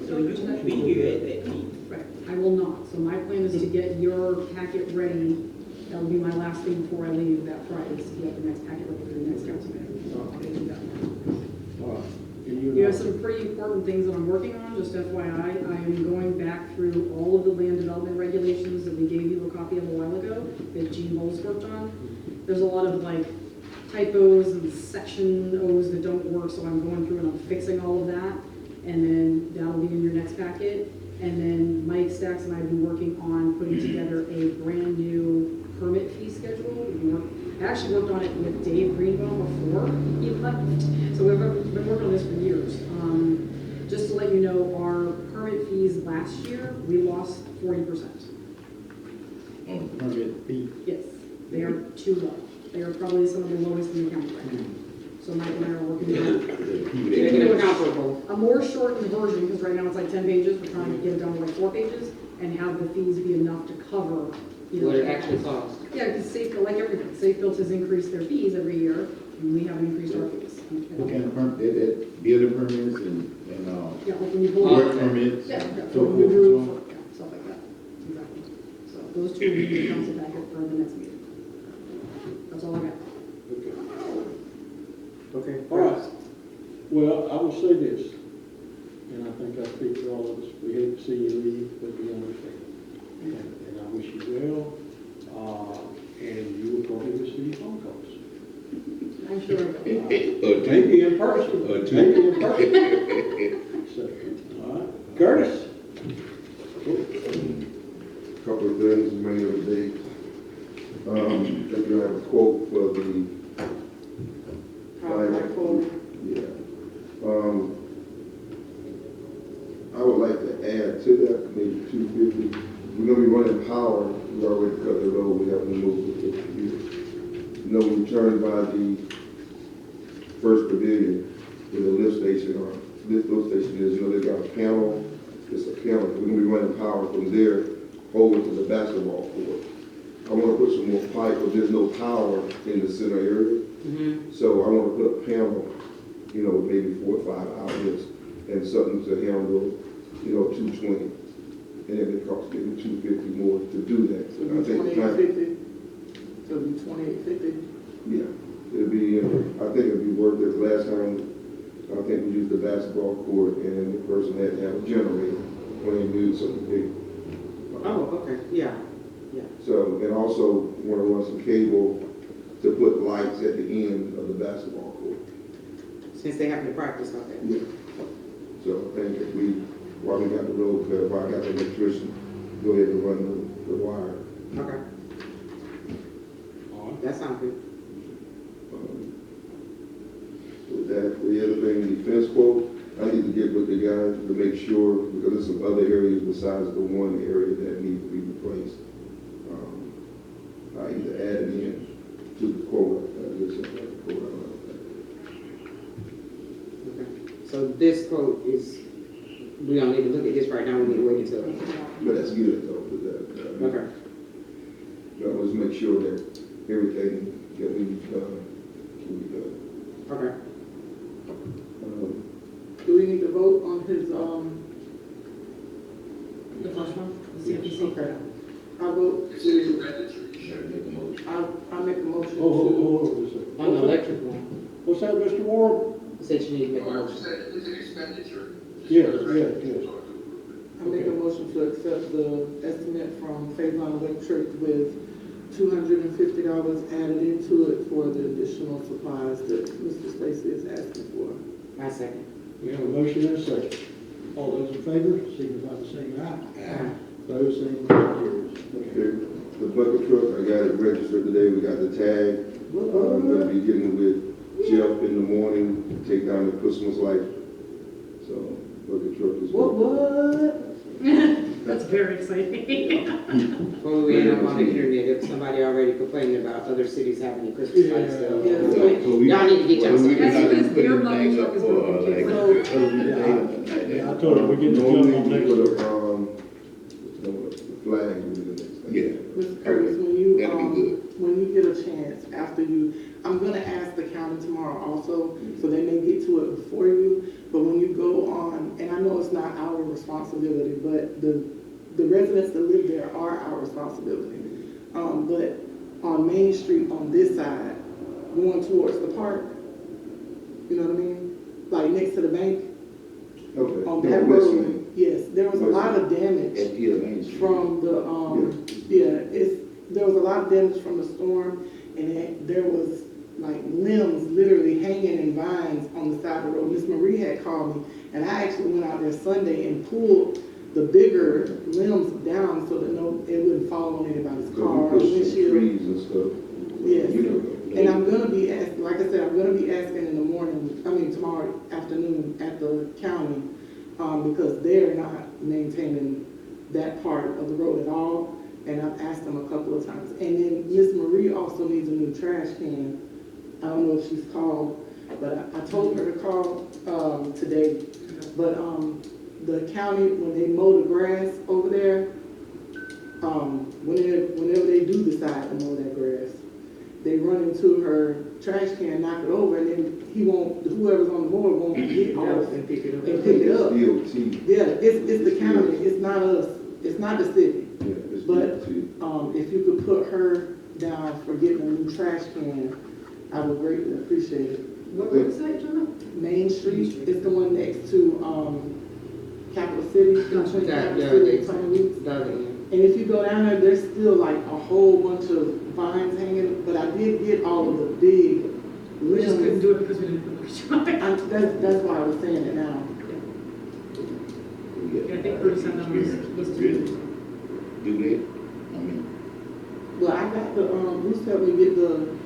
So you won't be here at that meeting. Right, I will not. So my plan is to get your packet ready. That will be my last thing before I leave that Friday, is to get the next packet ready for the next council meeting. So I'll get you that. All right. And You have some pretty important things that I'm working on, just FYI. I am going back through all of the land development regulations that we gave you a copy of a while ago, that Gene Bowles worked on. There's a lot of like typos and section O's that don't work, so I'm going through and I'm fixing all of that. And then that'll be in your next packet. And then Mike Stacks and I have been working on putting together a brand new permit fee schedule. I actually worked on it with Dave Greenbaum before he left. So we've been working on this for years. Just to let you know, our permit fees last year, we lost 40%. Yes, they are too low. They are probably some of the lowest in the county right now. So Mike and I are working on Make it comparable. a more shortened version, because right now it's like 10 pages. We're trying to get it down to like 4 pages and have the fees be enough to cover, you know. What it actually costs. Yeah, because Safe, like everything, Safe Built has increased their fees every year, and we haven't increased our fees. What kind of building permits and, Yeah, like when you pull work out. permits? Yeah, So for new forth, roof, so on. yeah, stuff like that. Exactly. So those two will be in the council packet for the next meeting. That's all I got. Okay, all right. Well, I will say this, and I think I speak for all of us, we hate to see you leave, but we understand. And I wish you well, and you will probably receive phone calls. I'm sure. Maybe in person, maybe in person. So, all right, Curtis? Couple of things, many of the dates. I think you have a quote for the Power quote. yeah. I would like to add to that, maybe 250. We're gonna be running power. We already cut the road. We haven't moved it for years. You know, when you turn by the first pavilion, where the lift station or lift station is, you know, they've got a panel. It's a panel. We're gonna be running power from there over to the basketball court. I want to put some more pipe, but there's no power in the center area. So I want to put a panel, you know, maybe 4 or 5 outlets and something to handle, you know, 220. And then it costs maybe 250 more to do that. So I think 2850. So it'll be 2850. yeah, it'll be, I think it'll be worth it. Last time, I think we used the basketball court and the person had to have a generator when they needed something big. Oh, okay, yeah. So, and also want to run some cable to put lights at the end of the basketball court. Since they have to practice out there. Yeah. So I think if while we got the road cut, while I got the electrician, go ahead and run the wire. Okay, All right. that sounds good. With that, the other thing, the fence quote, I need to get with the guys to make sure, because there's some other areas besides the one area that need to be replaced. I either add it in to the quote, just the quote, I don't know. Okay. So this quote is, we don't need to look at this right now, we need to wait until. But that's good though, for that. Okay. But let's make sure that everything that we've done can be done. Okay. Do we need to vote on his, The first one, the CFPC. Okay. I vote to, Make a motion. I make a motion Hold on a second. On the electric one, What's that, Mr. Ward? you said you need to make a No, I was motion. saying, it's an expenditure. Yes. I make a motion to accept the estimate from Faison Electric with $250 added into it for the additional supplies that Mr. Stacy is asking for. My second. We have a motion and a second. All those in favor, signify by saying aye. Those same carries. Okay. The bucket truck, I got it registered today, we got the tag. I'm gonna be getting with Jeff in the morning, take down the Christmas light. So, bucket truck is. What? That's very exciting. Before we end up on the internet, if somebody already complaining about other cities having a Christmas lights still. Yeah. Y'all need to get y'all some. That's because their bucket truck is broken. Yeah, I told him we're getting the jump on next Put week. the flag in the next thing. Yeah. Mr. Curtis, when you, That'd be good. when you get a chance, after you, I'm gonna ask the county tomorrow also, so they may get to it before you, but when you go on, and I know it's not our responsibility, but the residents that live there are our responsibility. But on Main Street on this side, going towards the park, you know what I mean? Like next to the bank, Okay. on No, that West road, Main. yes, there was a lot of damage. At the Main Street. From the, there was a lot of damage from the storm, and there was like limbs literally hanging in vines on the side of the road. Miss Marie had called me, and I actually went out there Sunday and pulled the bigger limbs down so that it wouldn't fall on anybody's So car or we push some windshield. trees and stuff. Yes. You know, And I'm gonna be asking, like I said, I'm gonna be asking in the morning, tomorrow afternoon at the county, because they're not maintaining that part of the road at all. And I've asked them a couple of times. And then Miss Marie also needs a new trash can. I don't know if she's called, but I told her to call, today. But, the county, when they mow the grass over there, whenever they do decide to mow that grass, they run into her trash can, knock it over, and then whoever's on the board won't get off And pick it up. and pick it up. DOT. Yeah, it's the county, it's not us, it's not the city. Yeah, it's But, DOT. if you could put her down for getting a new trash can, I would greatly appreciate it. What website, John? Main Street is the one next to, Capital City, between Capital City and Tony Weeks. And if you go down there, there's still like a whole bunch of vines hanging, but I did get all of the big We just couldn't limbs. do it because we didn't have the workshop. That's why I was saying it now. I think Bruce had that was to Really? Do that? I mean, Well, I got the, Bruce helped me get the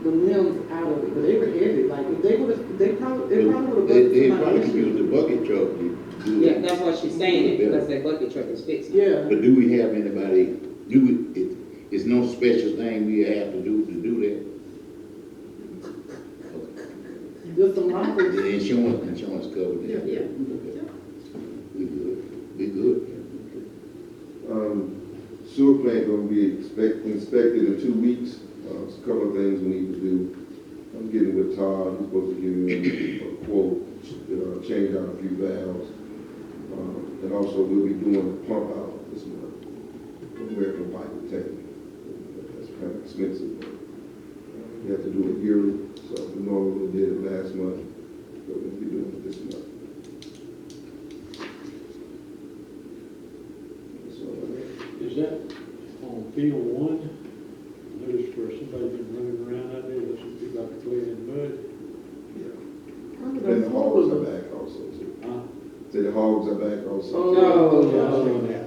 limbs out of it, but they were heavy, like, if they would've, they probably would've they busted probably somebody. use the bucket truck to do Yeah, it. that's what she's saying, because that bucket truck is fixed. Yeah, But do we have anybody, it's no special thing we have to do that? just some rockers. The insurance covered that? Yeah. We good. Sewer plant gonna be inspected in 2 weeks. There's a couple of things we need to do. I'm getting with Todd, he's supposed to give me a quote, change out a few valves. And also we'll be doing a pump out this month. American Pipe and Tank. That's kind of expensive. We have to do it yearly, so we normally did it last month, but we'll be doing it this month. Is that on field one? I noticed where somebody's been running around out there, there's some people out there playing in mud. And the hogs are back also, too. Huh? Say the hogs are back also. Oh, Yeah, I no. seen that.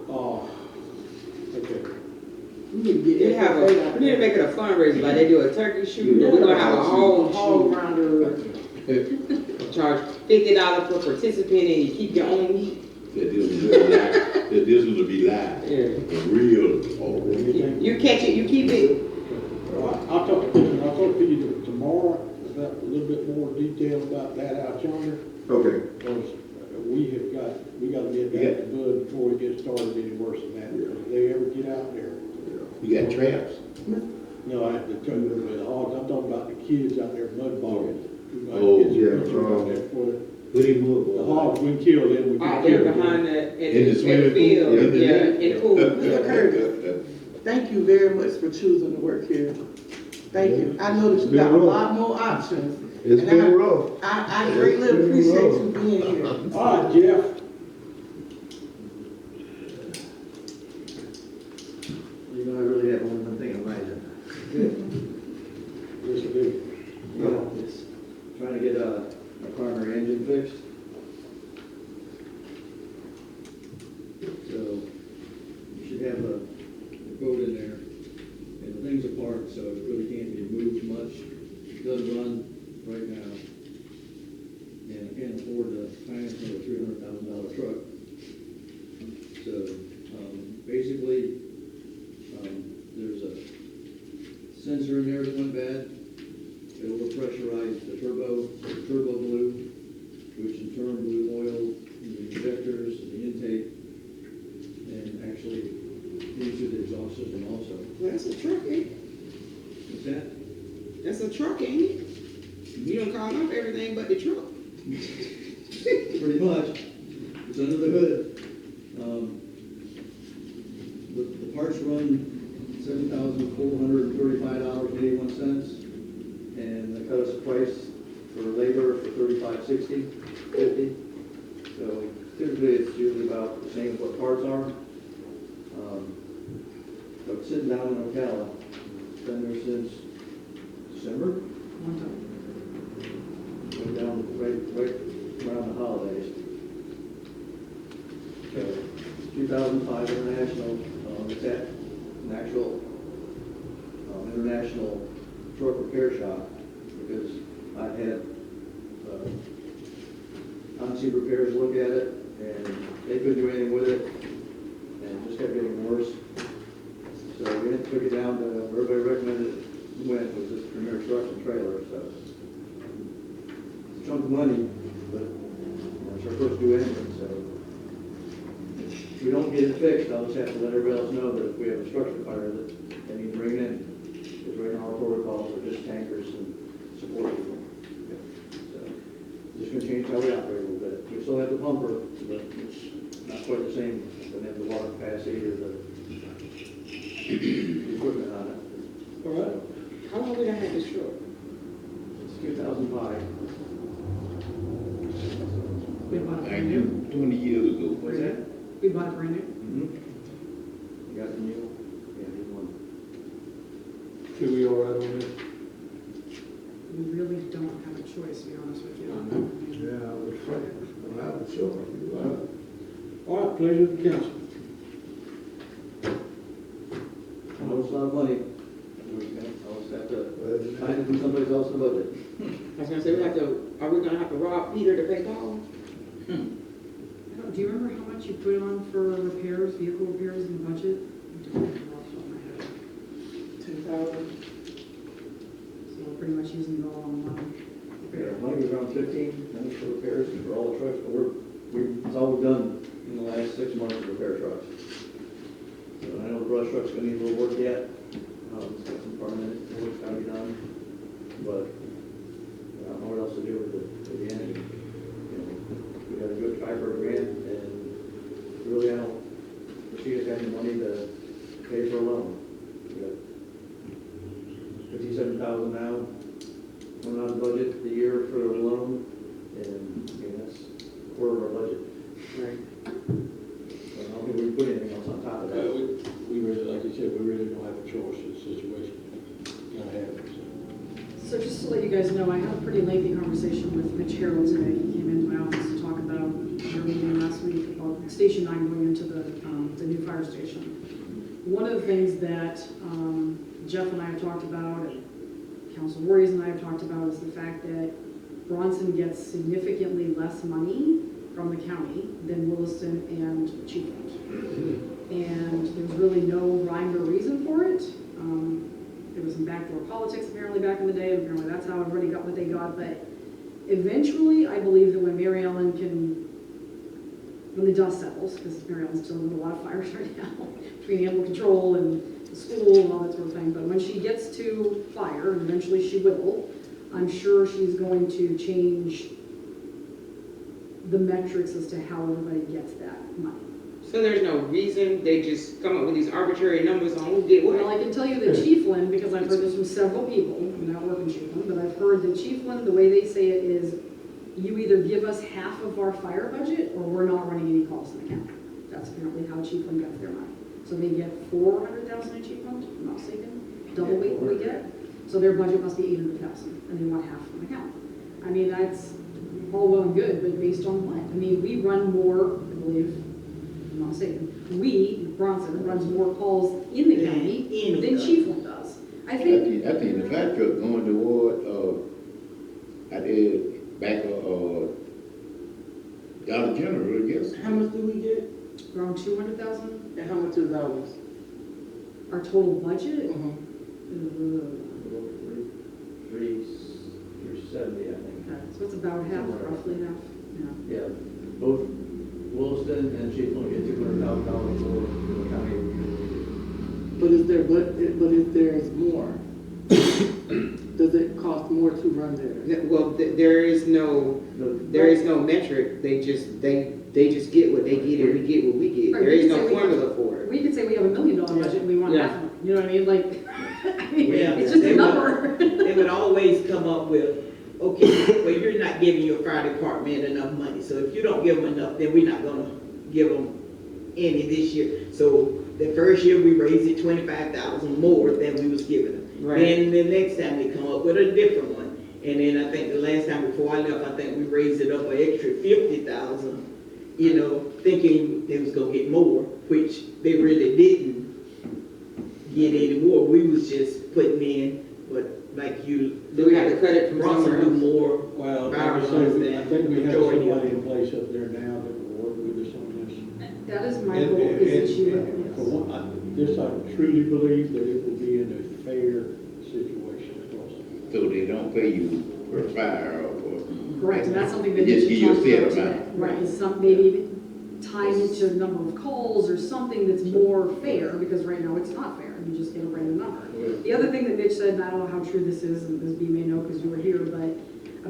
Oh, okay. We need to get They have FFA out we need to there. make it a fundraiser, like they do a turkey shoot, we're gonna have a whole Hog shoot. rounder. Charge $50 for participant and you keep your own meat. That this will be live, Yeah. real. Oh, You catch it, you keep it. All right, I'll talk to you tomorrow about a little bit more detail about that out yonder. Okay. Because we gotta get that to Bud before it gets started any worse than that. If they ever get out there. You got traps? No, I have to tell you the hogs, I'm talking about the kids out there mud bogging. Oh, yeah, Put him The hogs, we kill them, we can Out kill there them. behind the, In the swimming field, pool? yeah, in the pool. Mr. Curtis, thank you very much for choosing to work here. Thank you. I know that you got a lot more options. It's and been rough. I greatly appreciate you being here. All right, Jeff. You know, I really have only one thing on my agenda. Yes, I do. It's trying to get my primary engine fixed. So, you should have a quote in there. And the thing's apart, so it really can't be moved much. It does run right now. And I can't afford to finance another $300,000 truck. So, basically, there's a sensor in there that went bad. It overpressurized the turbo blew, which in turn blew oil in the injectors and the intake, and actually into the exhaust system also. Well, that's a truck, ain't it? What's that? That's a truck, ain't it? You don't call up everything but the truck. Pretty much. It's under the hood. The parts run $7,435.81, and they cut us a price for labor for $35.60.50. So typically it's usually about the same as what parts are. But sitting down in Ocala, been there since December. Went down right around the holidays. So 2005 International, it's at an actual international truck repair shop, because I've had on-scene repairs look at it, and they couldn't do anything with it, and it just kept getting worse. So we took it down to where everybody recommended it went, was this Premier Trucks and Trailers. So it's a chunk of money, but it's our first new engine, so if we don't get it fixed, I'll just have to let everybody else know that if we have a structure fire that they need to bring it in. Because right now our protocols are just tankers and support people. So just gonna change how we operate a little bit. We still have the pumper, but it's not quite the same. Doesn't have the water capacity or the equipment on it. All right. How long we done had this truck? It's 2005. We bought it I brand knew new. 20 years ago. What's that? We bought it brand new. You got the new? Yeah, here's one. So we all right on this? We really don't have a choice, to be honest with you. Yeah, I was trying, I was sure. All right, pleasure of the council. I know it's a lot of money. I'll just have to find it from someplace else in the budget. I was gonna say, are we gonna have to rob Peter to pay Paul? Do you remember how much you put on for repairs, vehicle repairs in the budget? I don't remember off the top of my head. 2,000. So we're pretty much using it all on one. Yeah, money was around 15, that was for repairs and for all the trucks, but it's all we've done in the last 6 months to repair trucks. So I know the brush truck's gonna need a little work yet. It's got some permanent work's gotta be done, but I don't know what else to do with the engine. You know, we got a good driver grant, and really I don't foresee us having money to pay for a loan. We got 57,000 now, coming out of the budget the year for a loan, and I mean, that's a quarter of our budget. Right. So I don't think we can put anything else on top of that. We really, like you said, we really don't have a choice in this situation. Gotta have it, so. So just to let you guys know, I had a pretty lengthy conversation with Mitch Harrell today. He came into my office to talk about our meeting last week about Station 9 going into the new fire station. One of the things that Jeff and I have talked about, and Council Warriors and I have talked about, is the fact that Bronson gets significantly less money from the county than Williston and Chiefland. And there's really no rhyme or reason for it. There was some backdoor politics apparently back in the day, and apparently that's how everybody got what they got, but eventually I believe that when Mary Ellen when the dust settles, because Mary Ellen's dealing with a lot of fires right now, between animal control and the school and all that sort of thing, but when she gets to fire, and eventually she will, I'm sure she's going to change the metrics as to how everybody gets that money. So there's no reason, they just come up with these arbitrary numbers on who did Well, what? I can tell you that Chiefland, because I've heard this from several people, I'm not working Chiefland, but I've heard that Chiefland, the way they say it is, you either give us half of our fire budget, or we're not running any calls in the county. That's apparently how Chiefland gets their money. So they get 400,000 in Chiefland, if I'm not mistaken, double what we get. So their budget must be 800,000, and they want half from the county. I mean, that's all well and good, but based on what? I mean, we run more, I believe, I'm not saying, Bronson runs more calls in the county than Chiefland does. I think I think the fire truck going toward, I did back, Dollar General, I guess. How much do we get? around 200,000, And how much is ours? our total budget. Three 370, I think. Okay, so it's about half, roughly half, yeah. Yeah, both Williston and Chiefland get $200,000 for the county. But if there's more, does it cost more to run there? Well, there is no metric, they just get what they get and we get what we get. Right, There we is can say no we- formula for it. We could say we have $1 million budget and we want Yeah. half of it, you know what I mean, like, I mean, Yeah, it's just a they would- number. They would always come up with, okay, well, you're not giving your fire department enough money, so if you don't give them enough, then we're not gonna give them any this year. So the first year, we raised it 25,000 more than we was giving them. Right. Then the next time, they come up with a different one. And then I think the last time before I left, I think we raised it up an extra 50,000, you know, thinking they was gonna get more, which they really didn't get any more. We was just putting in, but like you. Do we have to cut it from Bronson somewhere do else? more Well, like fire I runs said, than I think we have majority of somebody them. in place up there now that will work with us on this. That is my goal, is that you, And for yes. one, I truly believe that it will be in a fair situation across. So they don't pay you per fire or for. Correct, and that's something that Just you give you a talked fair about today. amount. Right, is some, maybe time it to number of calls or something that's more fair, because right now it's not fair, you just get a random number. The other thing that Mitch said, and I don't know how true this is, and this B may know because you were here, but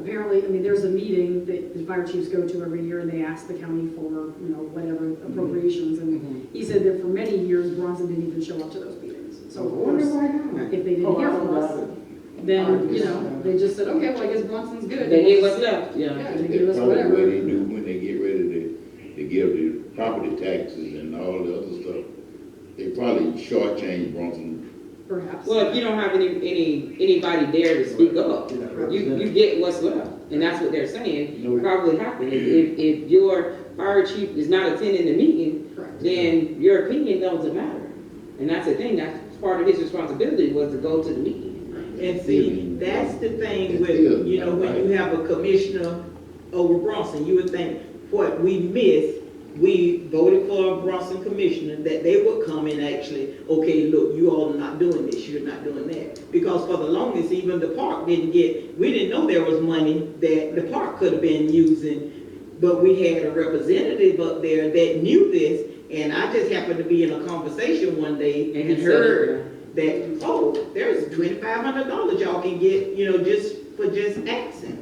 apparently, I mean, there's a meeting that the fire chiefs go to every year, and they ask the county for, you know, whatever appropriations, and he said that for many years, Bronson didn't even show up to those meetings. So of course, if they didn't hear from us, then, you know, they just said, okay, well, I guess Bronson's good. They gave us left, Yeah, yeah. they That's give us probably whatever. what they do when they get ready to give the property taxes and all the other stuff. They probably shortchange Bronson. Perhaps. Well, if you don't have anybody there to speak up, you get what's left, and that's what they're saying probably happened. If your fire chief is not attending the meeting, Correct. then your opinion doesn't matter. And that's the thing, that's part of his responsibility was to go to the meeting. And see, that's the thing with, It you know, is, when you have a commissioner over Bronson, you would think, what we missed, we voted for a Bronson commissioner, that they would come and actually, okay, look, you all are not doing this, you're not doing that. Because for the longest, even the park didn't get, we didn't know there was money that the park could have been using, but we had a representative up there that knew this, and I just happened to be in a conversation one day And and he said heard that, oh, there's $2,500 y'all can get, you know, just for just accent.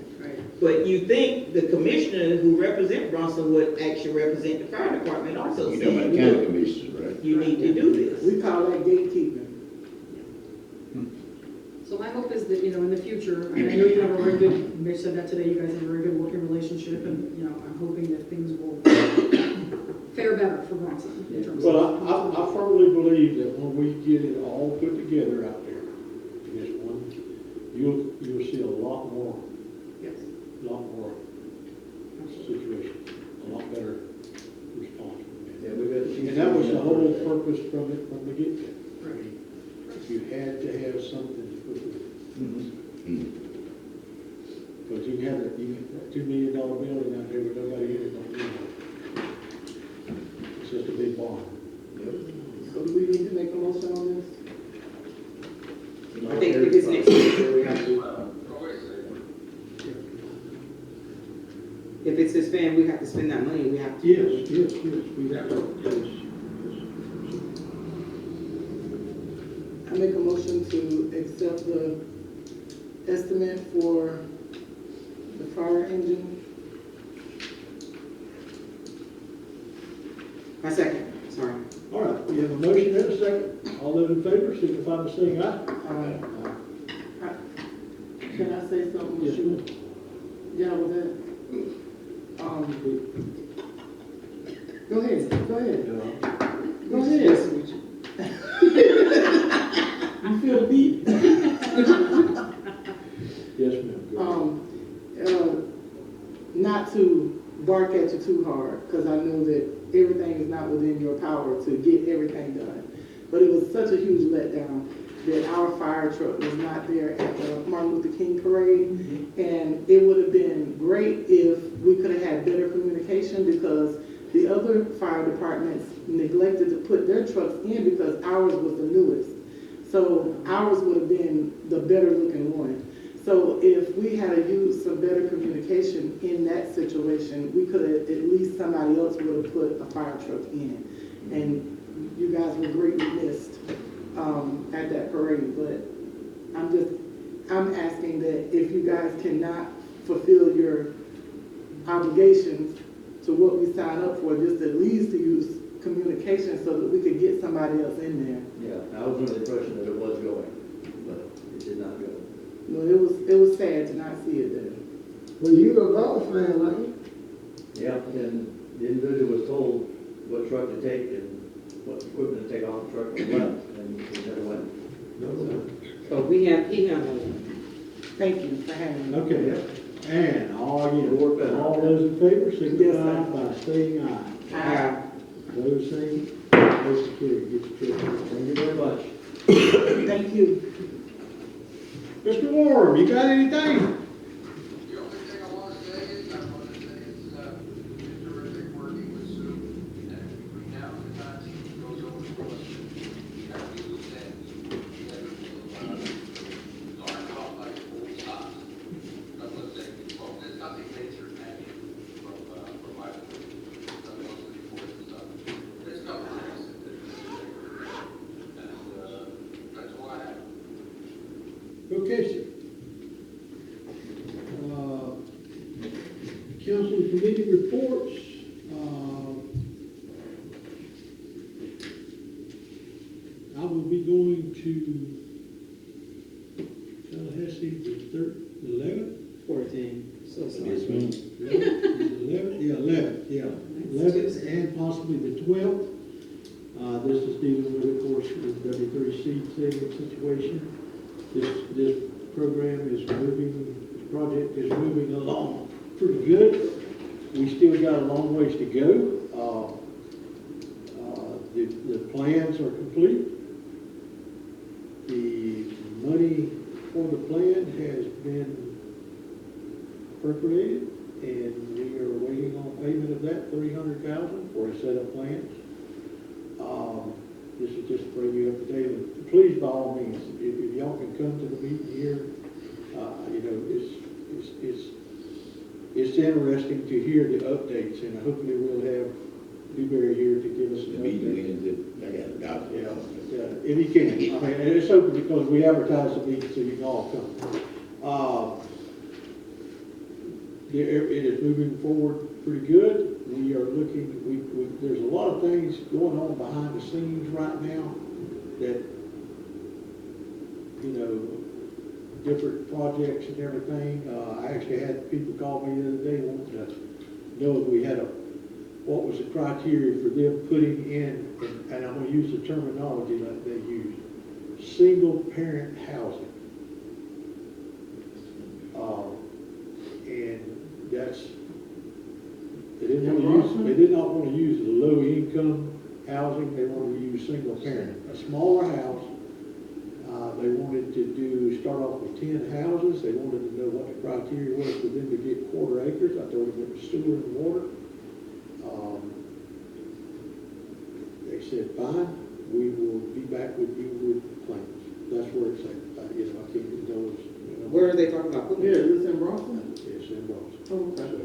But you think the commissioner who represent Bronson would actually represent the fire department also, You know about saying, the county look, commissioners, right? you need to do this. We call that gatekeeping. So my hope is that, you know, in the future, and I know you have a very good, Mitch said that today, you guys have a very good working relationship, and, you know, I'm hoping that things will fare better for Bronson in terms of. Well, I firmly believe that when we get it all put together out there, this one, you'll see a lot more situation, a lot better response. Yeah, we've got. And that was the whole purpose from the get-go. You had to have something to put with it. Because you have that $2 million building out there with nobody in it, don't you know? It's just a big barn. So do we need to make a motion on this? I think if it's next week, We have to, if it's to spend, we have to spend that money, we have to. Yes, we have to, yes. I make a motion to accept the estimate for the fire engine. My second, sorry. All right, we have a motion and a second. All those in favor, signify by saying aye. Can I say something? Yes, ma'am. Yeah, with that. Go ahead. Go ahead. You feel beat? Yes, ma'am. Not to bark at you too hard, because I know that everything is not within your power to get everything done. But it was such a huge letdown that our fire truck was not there at the Martin Luther King parade. And it would have been great if we could have had better communication, because the other fire departments neglected to put their trucks in because ours was the newest. So ours would have been the better looking one. So if we had used some better communication in that situation, we could have, at least somebody else would have put a fire truck in. And you guys were greatly missed at that parade. But I'm asking that if you guys cannot fulfill your obligations to what we signed up for, just at least to use communication so that we could get somebody else in there. yeah, I was under the impression that it was going, but it did not go. No, it was sad to not see it there. Well, you a golf man, like you? Yeah, and the individual was told what truck to take and what equipment to take off the truck and left, and he never went. So he handled it. Thank you for having me. Okay, and all Work better. all those in favor, Yes, signify sir. by saying aye. Aye. Those same, motion carried, get your check. Thank you very much. Thank you. Mr. Warren, you got anything? The only thing I want to say is, it's terrific working with Sue, and between now and the time she goes over to us, that we will send together will learn about like old stops. That's what I'm saying, well, there's nothing major happening from my point of view. That's mostly reports and stuff. There's a couple of things and that's all I have. Okay, sir. Council committee reports. I will be going to Tallahassee 11th? 14, so This sorry. one, 11th, yeah. 11th and possibly the 12th. This is dealing with, of course, the W3C saving situation. This program is moving, this project is moving along pretty good. We still got a long ways to go. The plans are complete. The money for the plan has been appropriated, and we are waiting on payment of that, $300,000 for a set of plans. This is just to bring you up to date, and please, by all means, if y'all can come to the meeting here, you know, it's interesting to hear the updates, and hopefully we'll have Dewberry here to give us the an meeting update. ends at, I got a doctor. Yeah, if you can. I mean, and it's open because we advertise the meeting so you can all come. It is moving forward pretty good. We are looking, there's a lot of things going on behind the scenes right now that, you know, different projects and everything. I actually had people call me the other day wanting to know if we had what was the criteria for them putting in, and I'm gonna use the terminology that they use, single parent housing. And that's, they did not want to use the low income housing, they wanted to use single parent, a smaller house. They wanted to start off with 10 houses. They wanted to know what the criteria was for them to get quarter acres. I told them it was sewer and water. They said, fine, we will be back with you with plans. That's where it's at. You know, I can't indulge. You know, Where are they talking about putting Yeah, it? is this in Bronson? Yes, in Bronson. Oh, okay. So,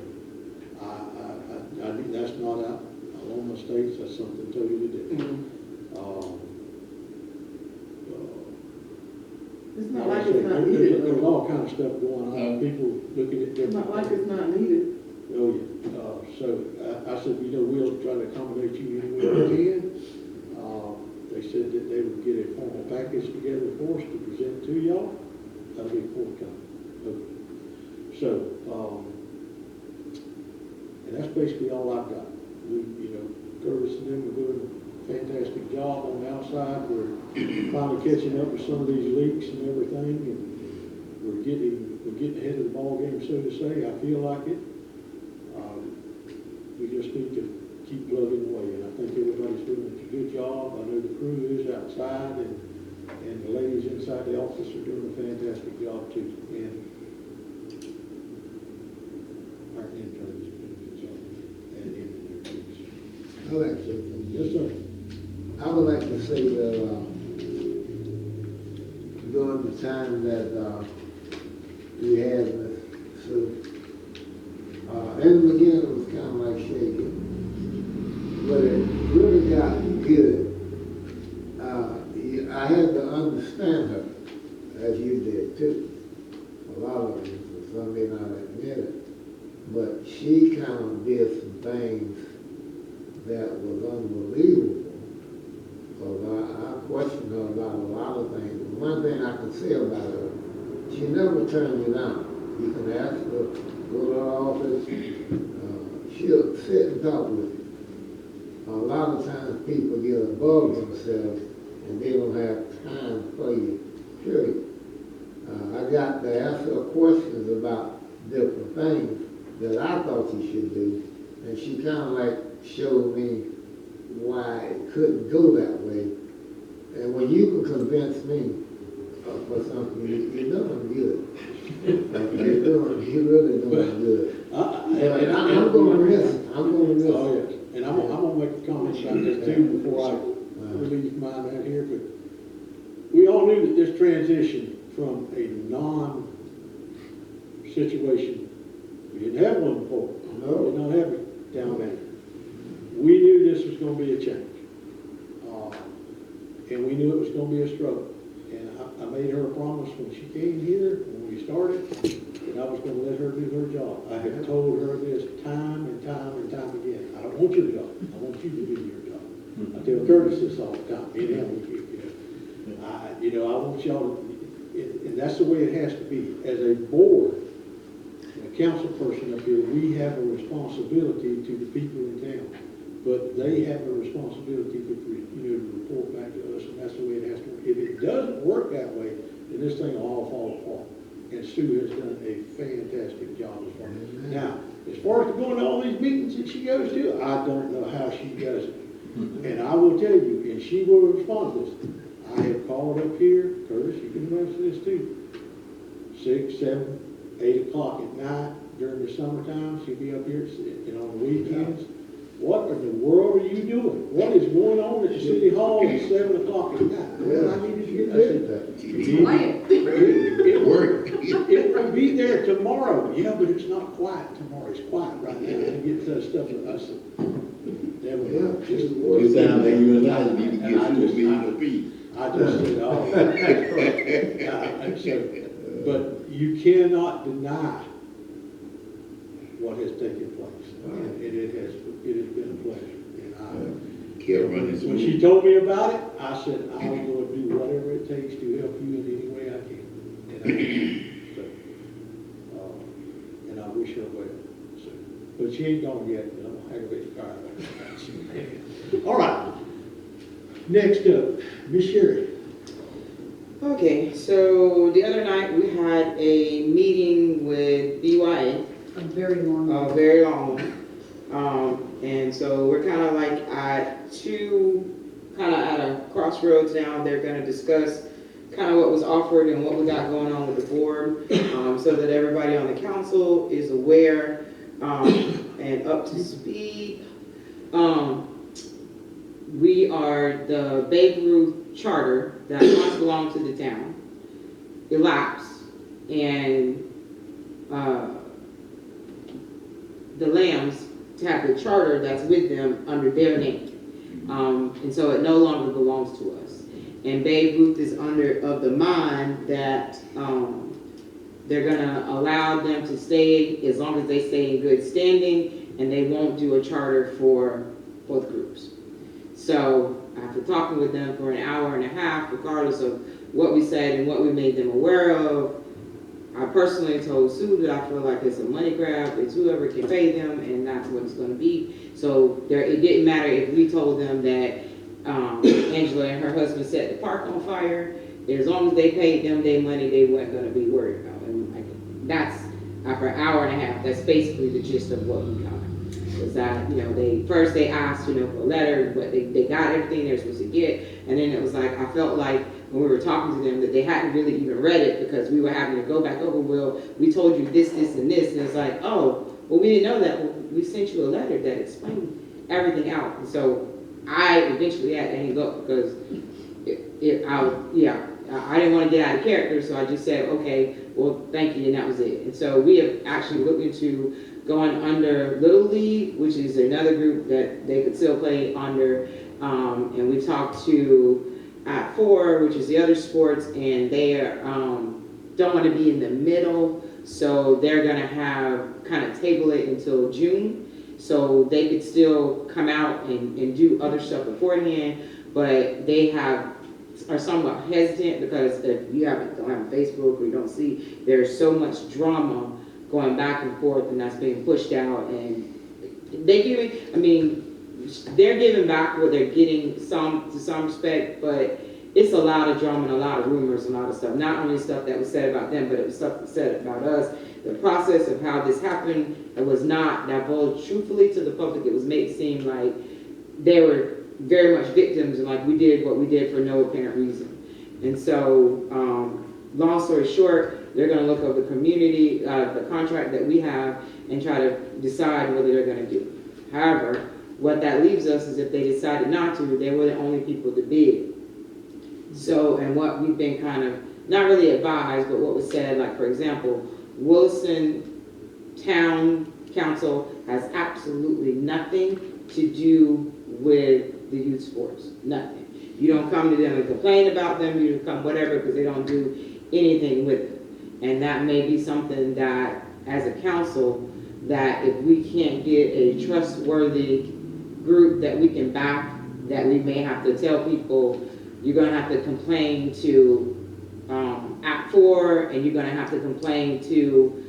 I think that's not out along the states. That's something totally different. Mhm. It's not like There's it's not needed, there's though. all kind of stuff going on. People looking at It's different. not like it's not needed. Oh, yeah. So I said, you know, we'll try to accommodate you any way we can. They said that they would get a formal package together for us to present to y'all. That'll be forthcoming. Okay. So, and that's basically all I've got. We, you know, Curtis and them are doing a fantastic job on the outside. We're finally catching up with some of these leaks and everything, and we're getting ahead of the ball game, so to say. I feel like it. We just need to keep plugging away, and I think everybody's doing a good job. I know the crew is outside, and the ladies inside the office are doing a fantastic job too. And our interns are doing a good job. And in there too. All right, so Yes, sir. I would like to say that during the time that we had Ms. Sue, in the beginning it was kind of like shaky, but it really got good. I had to understand her, as you did too. A lot of you, some may not admit it, but she kind of did some things that was unbelievable. Because I questioned her about a lot of things. One thing I can say about her, she never turned me down. You can ask her, go to her office, she'll sit and talk with you. A lot of times people get above themselves and they don't have time for you, period. I got to ask her questions about different things that I thought she should do, and she kind of like showed me why it couldn't go that way. And when you can convince me for something, you're doing good. You're really doing good. And I'm going to miss it. I'm going to miss Oh, it. yes. And I'm gonna make a comment about this too before I release mine out here, but we all knew that this transition from a non-situation, we didn't have one before. No. We did not have it down there. We knew this was gonna be a change. And we knew it was gonna be a struggle. And I made her a promise when she came here, when we started, that I was gonna let her do her job. I have told her this time and time and time again. I don't want your job. I want you to do your job. I tell Curtis this all the time. Me and him, you know, I want y'all to, and And that's the way it has to be. As a board, and a council person up here, we have a responsibility to the people in town. But they have a responsibility to, to report back to us, and that's the way it has to work. If it doesn't work that way, then this thing will all fall apart. And Sue has done a fantastic job as far as. Now, as far as going to all these meetings that she goes to, I don't know how she does it. And I will tell you, and she will respond to this. I have called up here, Curtis, you can answer this too, 6, 7, 8 o'clock at night during the summertime. She'll be up here, and on the weekends. What in the world are you doing? What is going on at the city hall at 7 o'clock at night? Well, I needed to get there. Quiet. It will be there tomorrow. Yeah, but it's not quiet tomorrow. It's quiet right now. I get stuff with us. That was just the word. You sound like you and I need to get to a meeting of peace. I just said, but you cannot deny what has taken place. And it has been a pleasure. And Kept running when smooth. she told me about it, I said, I'm going to do whatever it takes to help you in any way I can. And I wish her well. So, but she ain't gone yet, and I'm going to aggravate the car. All right. Next up, Miss Sherry. Okay, so the other night we had a meeting with BYA. A very long one. Very long. And so we're kind of like at a crossroads now. They're going to discuss kind of what was offered and what we got going on with the board, so that everybody on the council is aware and up to speed. We are the Babe Ruth charter that once belonged to the town elapsed, and the Lambs to have the charter that's with them under their name. And so it no longer belongs to us. And Babe Ruth is of the mind that they're gonna allow them to stay as long as they stay in good standing, and they won't do a charter for both groups. So after talking with them for an hour and a half, regardless of what we said and what we made them aware of, I personally told Sue that I feel like it's a money grab. It's whoever can pay them, and that's what it's going to be. So it didn't matter if we told them that Angela and her husband set the park on fire. As long as they paid them their money, they weren't going to be worried about it. And that's, after an hour and a half, that's basically the gist of what we got. Was that, they asked, for a letter, but they got everything they're supposed to get. And then it was like, I felt like when we were talking to them that they hadn't really even read it, because we were having to go back over, well, we told you this, this, and this. And it's like, oh, well, we didn't know that. Well, we sent you a letter that explained everything out. And so I eventually had to hang up, because I didn't want to get out of character. So I just said, okay, well, thank you. And that was it. And so we have actually looked into going under Little League, which is another group that they could still play under. And we talked to at 4, which is the other sports, and they don't want to be in the middle, so they're going to kind of table it until June, so they could still come out and do other stuff beforehand, but they are somewhat hesitant, because if you don't have Facebook or you don't see, there's so much drama going back and forth, and that's being pushed out, and they're giving back what they're getting to some respect, but it's a lot of drama and a lot of rumors and a lot of stuff. Not only stuff that was said about them, but it was stuff that was said about us. The process of how this happened, it was not divulged truthfully to the public. It was made seem like they were very much victims, and like we did what we did for no apparent reason. And so, long story short, they're going to look over the community, the contract that we have, and try to decide whether they're going to do it. However, what that leaves us is if they decided not to, they were the only people to bid. So, and what we've been kind of, not really advised, but what was said, like for example, Wilson Town Council has absolutely nothing to do with the youth sports. Nothing. You don't come to them and complain about them, you don't come whatever, because they don't do anything with them. And that may be something that, as a council, that if we can't get a trustworthy group that we can back, that we may have to tell people, you're going to have to complain to Act 4, and you're gonna have to complain to,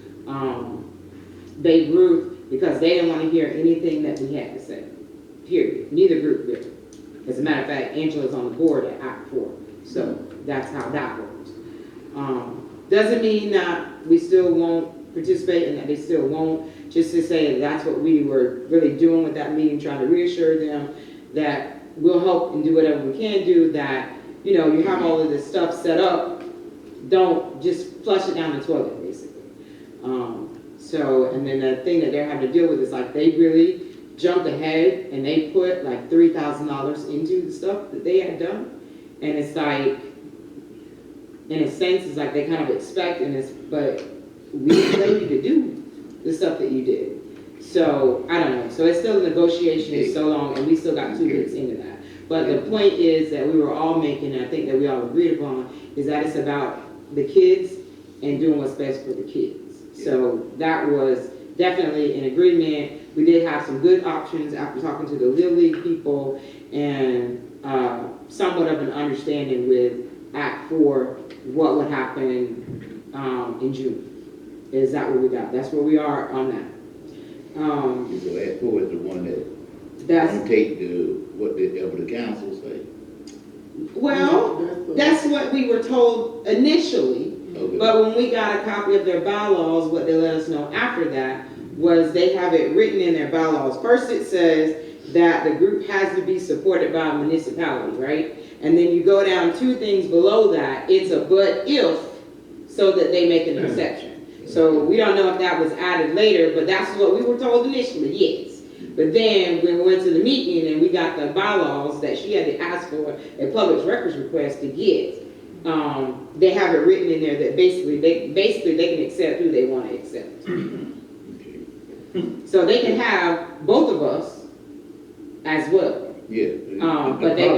Babe Ruth, because they didn't wanna hear anything that we had to say, period. Neither group did. As a matter of fact, Angela's on the board at Act 4, so that's how that works. Doesn't mean that we still won't participate and that they still won't, just to say that that's what we were really doing with that meeting, trying to reassure them that we'll help and do whatever we can do, that, you know, you have all of this stuff set up, don't just flush it down the toilet, basically. So, and then the thing that they're having to deal with is like, they really jumped ahead and they put like $3,000 into the stuff that they had done. And it's like, in a sense, it's like they kind of expect, and it's, but we didn't tell you to do the stuff that you did. So, I don't know. So it's still a negotiation, it's so long, and we still got 2 weeks into that. But the point is that we were all making, and I think that we all agreed upon, is that it's about the kids and doing what's best for the kids. So that was definitely an agreement. We did have some good options after talking to the Little League people, and somewhat of an understanding with Act 4, what would happen in June. Is that what we got? That's where we are on that. So Act 4 is the one that That's, don't take what the council say. well, that's what we were told initially. Okay. But when we got a copy of their bylaws, what they let us know after that was they have it written in their bylaws. First it says that the group has to be supported by a municipality, right? And then you go down 2 things below that, it's a but if, so that they make an exception. So we don't know if that was added later, but that's what we were told initially, yes. But then when we went to the meeting and we got the bylaws that she had to ask for a public records request to get, they have it written in there that basically they can accept who they want to accept. So they can have both of us as well. Yeah. But they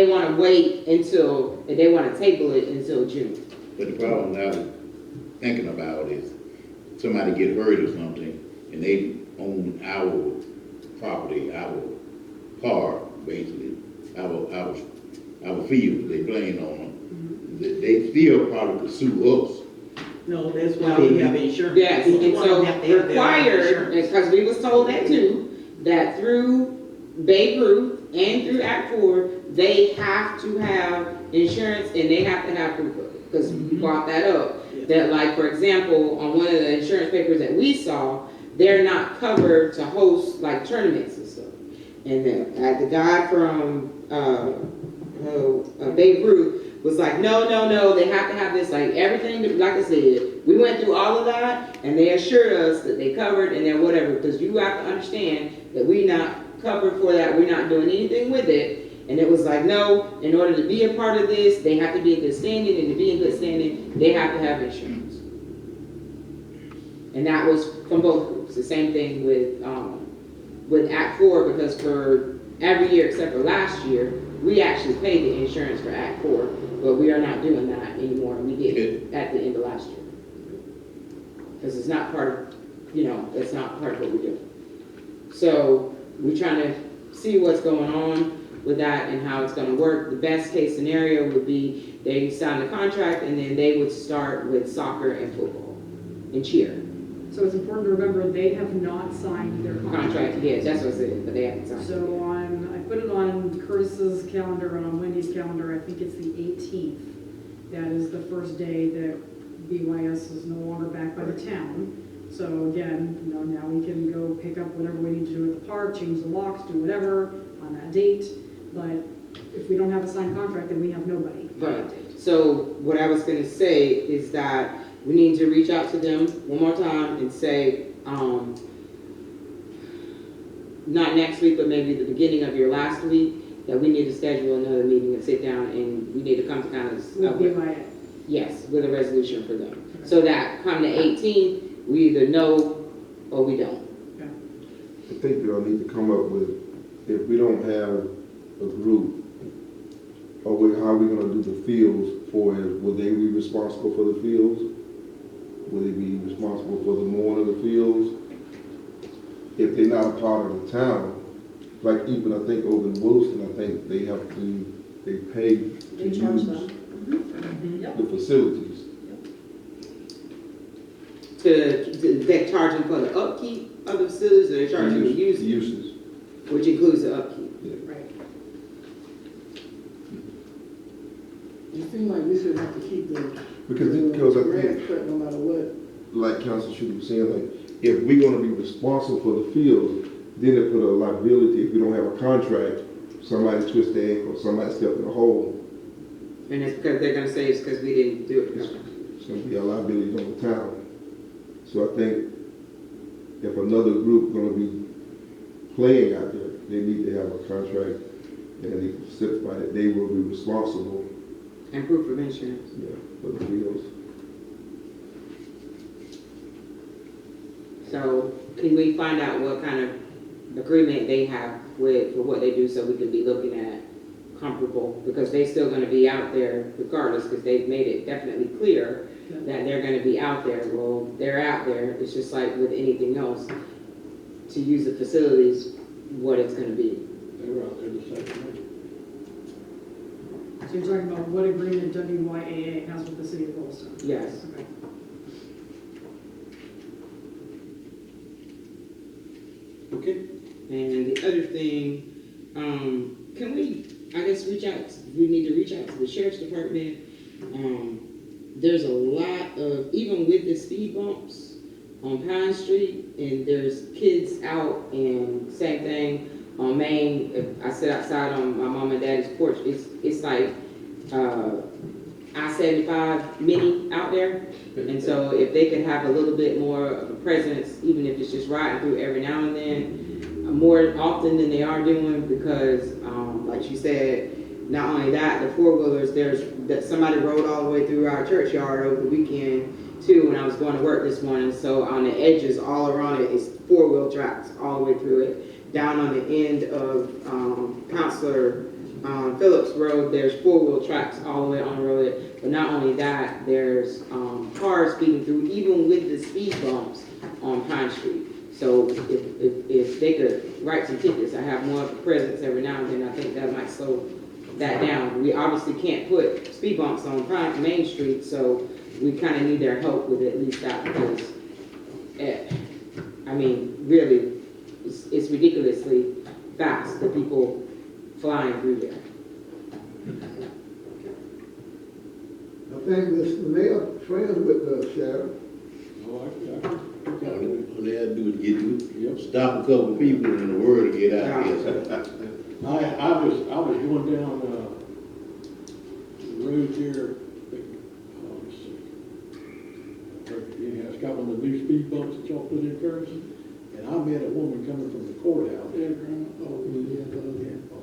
want to wait until, they want to table it until June. But the problem I was thinking about is somebody get hurt or something and they own our property, our park, basically, our field they playing on. They still probably could sue us. No, that's why we have insurance. Yes, Each and one so have to have their own required, insurance. because we was told that too, that through Babe Ruth and through Act 4, they have to have insurance and they have to have proof of it. Because we brought that up. Yeah. That like, for example, on one of the insurance papers that we saw, they're not covered to host like tournaments and stuff. And then the guy from Babe Ruth was like, no, they have to have this, like everything, like I said, we went through all of that and they assured us that they covered and then whatever, because you have to understand that we not covered for that, we're not doing anything with it. And it was like, no, in order to be a part of this, they have to be in good standing, and to be in good standing, they have to have insurance. And that was from both groups. The same thing with Act 4, because for every year except for last year, we actually paid the insurance for Act 4, but we are not doing that anymore. We did it at the end of last year. Because it's not part of, it's not part of what we do. So we're trying to see what's going on with that and how it's going to work. The best case scenario would be they sign the contract and then they would start with soccer and football and cheer. So it's important to remember they have not signed their contract. Yes, that's what I said, but they haven't signed. So I put it on Curtis's calendar and on Wendy's calendar, I think it's the 18th. That is the first day that BYS is no longer backed by the town. So again, now we can go pick up whatever we need to do at the park, change the locks, do whatever on that date. But if we don't have a signed contract, then we have nobody. Right. So what I was going to say is that we need to reach out to them one more time and say, not next week, but maybe the beginning of your last week, that we need to schedule another meeting and sit down and we need to come to kind of With BYS. yes, with a resolution for them. Okay. So that come the 18th, we either know or we don't. Okay. I think they'll need to come up with, if we don't have a group, or how are we gonna do the fields for it? Will they be responsible for the fields? Will they be responsible for the mowing of the fields? If they're not a part of the town, like even I think over in Wilson, I think they pay to They charge use. them. Yep. the facilities. They're charging for the upkeep of the facilities, or they're charging the use, Uses. which includes the upkeep? Right. It seems like we should have to keep the Because I grass think, cut no matter what. like Council should be saying, like, if we're gonna be responsible for the field, then it put a liability, if we don't have a contract, somebody twist their ankle, somebody step in a hole, And it's because they're gonna say it's because we didn't do it. it's gonna be a liability on the town. So I think if another group gonna be playing out there, they need to have a contract and they specify that they will be responsible, And proof of insurance. for the fields. So can we find out what kind of agreement they have with, for what they do, so we could be looking at comparable? Because they're still gonna be out there regardless, because they've made it definitely clear that they're gonna be out there. Well, they're out there, it's just like with anything else, to use the facilities, what it's gonna be. They were out there the same way. So you're talking about what agreement WYAA has with the city of Goldston? Yes. Okay. Okay. And the other thing, can we, I guess, we need to reach out to the sheriff's department. There's a lot of, even with the speed bumps on Pine Street, and there's kids out, and same thing on Main. If I sit outside on my mom and daddy's porch, it's like, I-75 mini out there. And so if they could have a little bit more of a presence, even if it's just riding through every now and then, more often than they are doing, because, like you said, not only that, the four-wheelers, that somebody rode all the way through our churchyard over the weekend too, when I was going to work this morning. So on the edges, all around it, is four-wheel tracks all the way through it. Down on the end of Counselor Phillips Road, there's four-wheel tracks all the way on the road. But not only that, there's cars speeding through, even with the speed bumps on Pine Street. So if they could write some tickets, I have more of a presence every now and then, I think that might slow that down. We obviously can't put speed bumps on Main Street, so we kind of need their help with at least that, because, I mean, really, it's ridiculously fast, the people flying through there. I think Mr. Mayor, friends with the sheriff. Oh, All they had to do is stop a couple people in the world to get out here. I was going down, the road here, let's see. Anyhow, it's got one of the new speed bumps that y'all put in Ferguson, and I met a woman coming from the courthouse.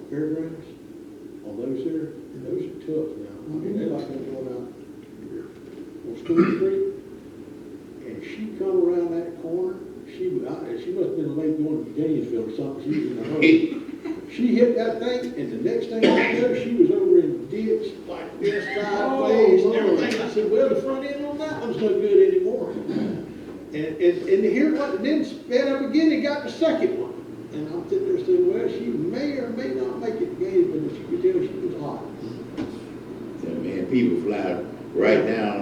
Fairgrounds, on those there, and those are tough now. I mean, they're like going out on School Street, and she come around that corner, she must have been late going to Gainesville or something, she was in a hurry. She hit that thing, and the next thing I know, she was over in the ditch, like this, sideways, and everything. I said, well, the front end on that one's no good anymore. And here what, and then sped up again and got the second one. And I'm sitting there saying, well, she may or may not make it to Gainesville, but you could tell she was hot. Yeah, man, people fly right down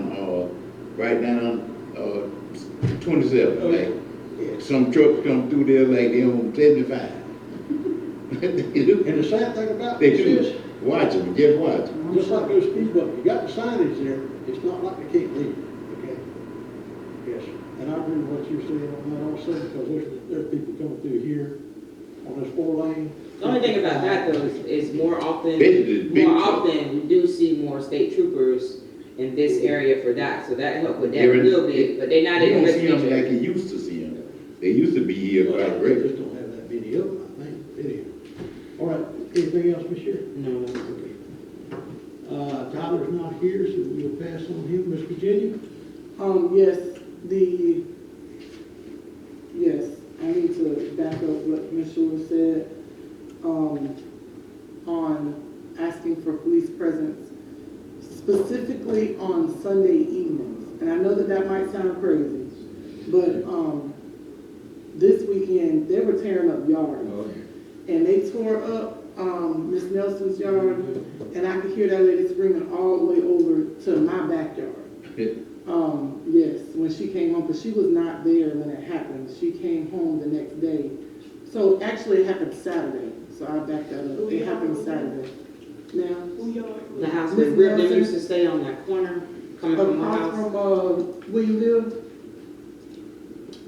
27, like, some trucks come through there like they on 75. They do. And the sad thing about They this do. is, Watch them, just watch them. just like those speed bumps, you got the signage there, it's not like they can't leave, okay? Yes, and I agree with what you're saying on that also, because there's people coming through here on this 4-lane. The only thing about that though is more often Big truck. we do see more state troopers in this area for that, so that helped with that a They're in- little bit, but they're not You in don't West see them like Beach. you used to see them. They used to be here Well, quite they regular. just don't have that many of them, I think, anyhow. All right, anything else, Ms. Sherry? No. Tyler's not here, so we'll pass on him. Miss Virginia? Yes, I need to back up what Ms. Shula said, on asking for police presence, specifically on Sunday evenings. And I know that might sound crazy, but, this weekend, they were tearing up yards. And they tore up, Miss Nelson's yard, and I could hear that lady screaming all the way over to my backyard. Yes, when she came home, because she was not there when it happened. She came home the next day. So actually, it happened Saturday, so I backed that up. It happened Saturday. Now, The house that Ripley used to stay on that corner, coming from my across house. from, where you live,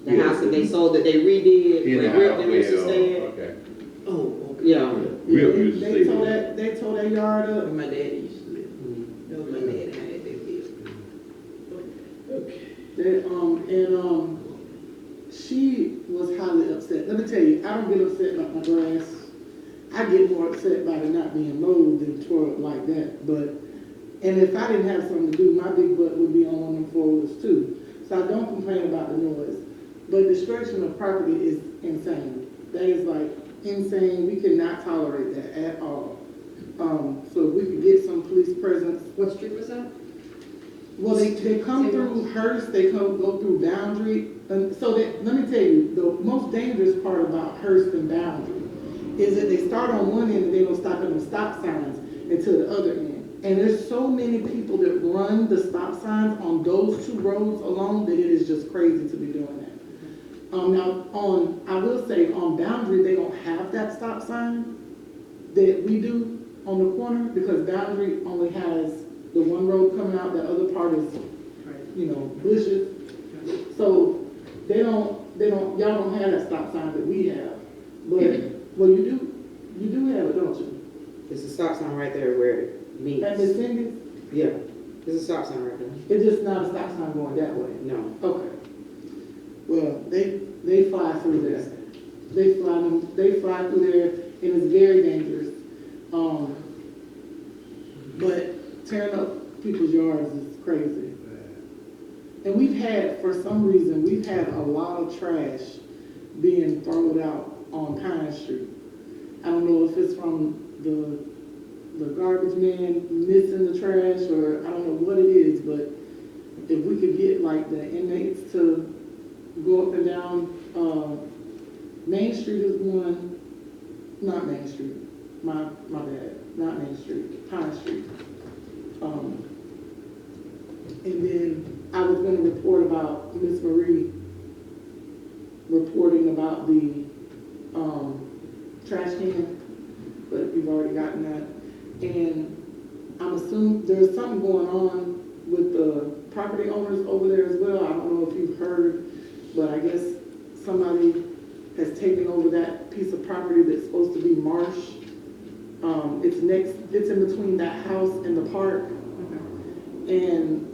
The house that they sold, that they redid, where Ripley used to stay at. Okay. Oh, okay. Yeah. Real used to they say tore that. they tore that yard up. Where my daddy used to live. That was my dad, I had that bill. She was highly upset. Let me tell you, I don't get upset about my grass. I get more upset by it not being mowed than tore up like that. And if I didn't have something to do, my big butt would be on one of them 4-wheelers too. So I don't complain about the noise. But destruction of property is insane. That is like insane. We cannot tolerate that at all. So if we could get some police presence. What street was that? Well, they come through Hearst, they go through Boundary. And so let me tell you, the most dangerous part about Hearst and Boundary is that they start on one end and they don't stop at the stop signs until the other end. And there's so many people that run the stop signs on those two roads alone that it is just crazy to be doing that. Now I will say on Boundary, they don't have that stop sign that we do on the corner because Boundary only has the one road coming out, the other part is, bushes. So y'all don't have that stop sign that we have. But, well, you do have it, don't you? There's a stop sign right there where it meets. At Miss Cindy's? Yeah, there's a stop sign right there. It's just not a stop sign going that way. No. Okay. Well, they fly through there. They fly through there, and it's very dangerous. But tearing up people's yards is crazy. And for some reason, we've had a lot of trash being thrown out on Pine Street. I don't know if it's from the garbage man missing the trash, or I don't know what it is, but if we could get like the inmates to go up and down, Main Street is one, not Main Street, my bad, not Main Street, Pine Street. And then I was gonna report about Miss Marie reporting about the, trash can, but you've already gotten that. And I'm assuming there's something going on with the property owners over there as well. I don't know if you've heard, but I guess somebody has taken over that piece of property that's supposed to be marsh. It's in between that house and the park. And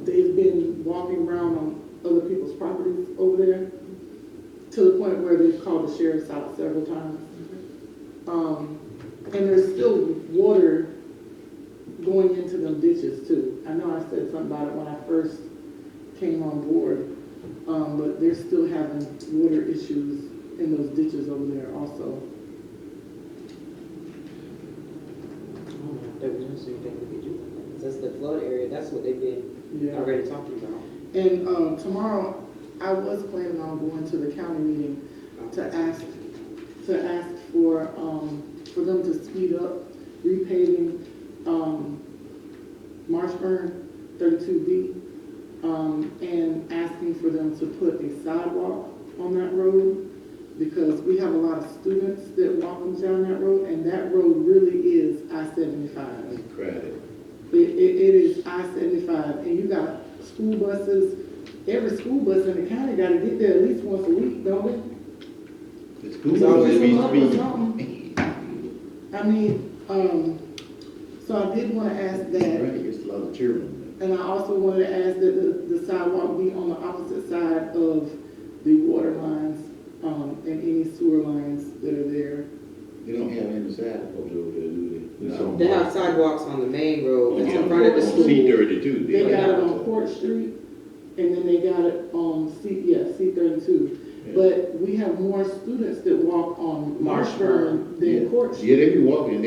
they've been walking around on other people's properties over there to the point where they've called the sheriff's out several times. And there's still water going into them ditches too. I know I said something about it when I first came on board, but they're still having water issues in those ditches over there also. That's the flood area, that's what they've been already talking about. And tomorrow, I was planning on going to the county meeting to ask for them to speed up repaving Marshburn 32B, and asking for them to put a sidewalk on that road, because we have a lot of students that walk down that road, and that road really is I-75. It's crowded. It is I-75, and you got school buses. Every school bus in the county got to get there at least once a week, don't they? The school always be speeding. I mean, so I did want to ask that. Right, it's a lot of children. And I also wanted to ask that the sidewalk be on the opposite side of the water lines, and any sewer lines that are there. They don't have any sidewalks over there, do they? No. They have sidewalks on the main road that's in front of the school. C-32. They got it on Court Street, and then they got it on C32. Yeah. But we have more students that walk on Marshburn than Court Street. Yeah, they be walking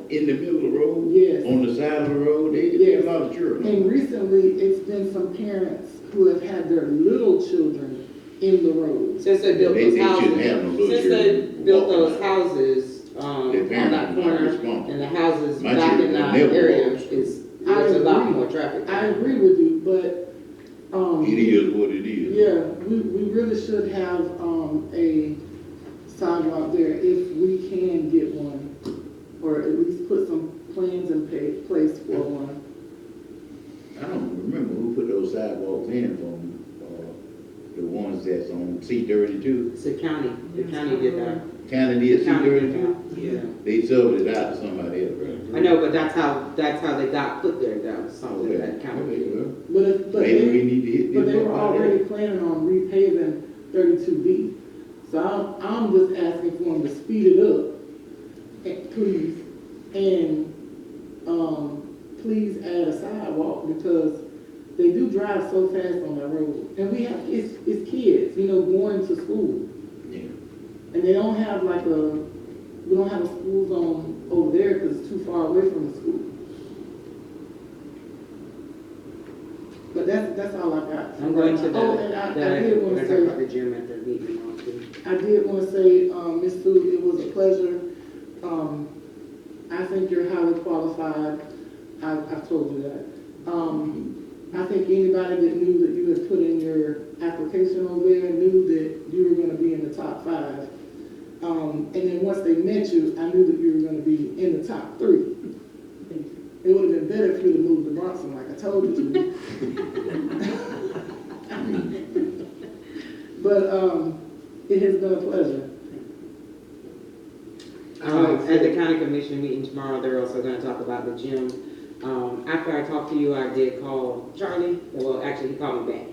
in the middle of the road. Yes. On the side of the road, they Yes. a lot of children. And recently, it's been some parents who have had their little children in the road. Since they built They those shouldn't houses, have no little since they children built walking those out. houses, on Their that parents corner responsible. and the houses My back in children that never area walk. is, I there's a lot agree. more traffic. I agree with you, but, It is what it is. yeah, we really should have, a sidewalk there if we can get one, or at least put some plans in place for one. I don't remember who put those sidewalks in from, the ones that's on C-32. It's the county did that. County did The county did C-32? that, yeah. They sold it out to somebody else, right? I know, but that's how they got put there, that was something Okay. that county Okay, did. well, But maybe we need to hit But them they were up out already there. planning on repaving 32B. So I'm just asking for them to speed it up, please. And, please add a sidewalk because they do drive so fast on that road. And we have, it's kids, going to school. Yeah. And they don't have we don't have a school zone over there because it's too far away from the school. But that's all I got. I'm going to Oh, and I did want to talk say, about the gym at the meeting tomorrow too. I did want to say, Ms. Sue, it was a pleasure. I think you're highly qualified. I've told you that. I think anybody that knew that you had put in your application over there knew that you were going to be in the top 5. And then once they met you, I knew that you were going to be in the top 3. It would have been better if you would have moved to Bronson like I told you to. But it has been a pleasure. At the county commission meeting tomorrow, they're also gonna talk about the gym. After I talked to you, I did call Charlie, well, actually, he called me back.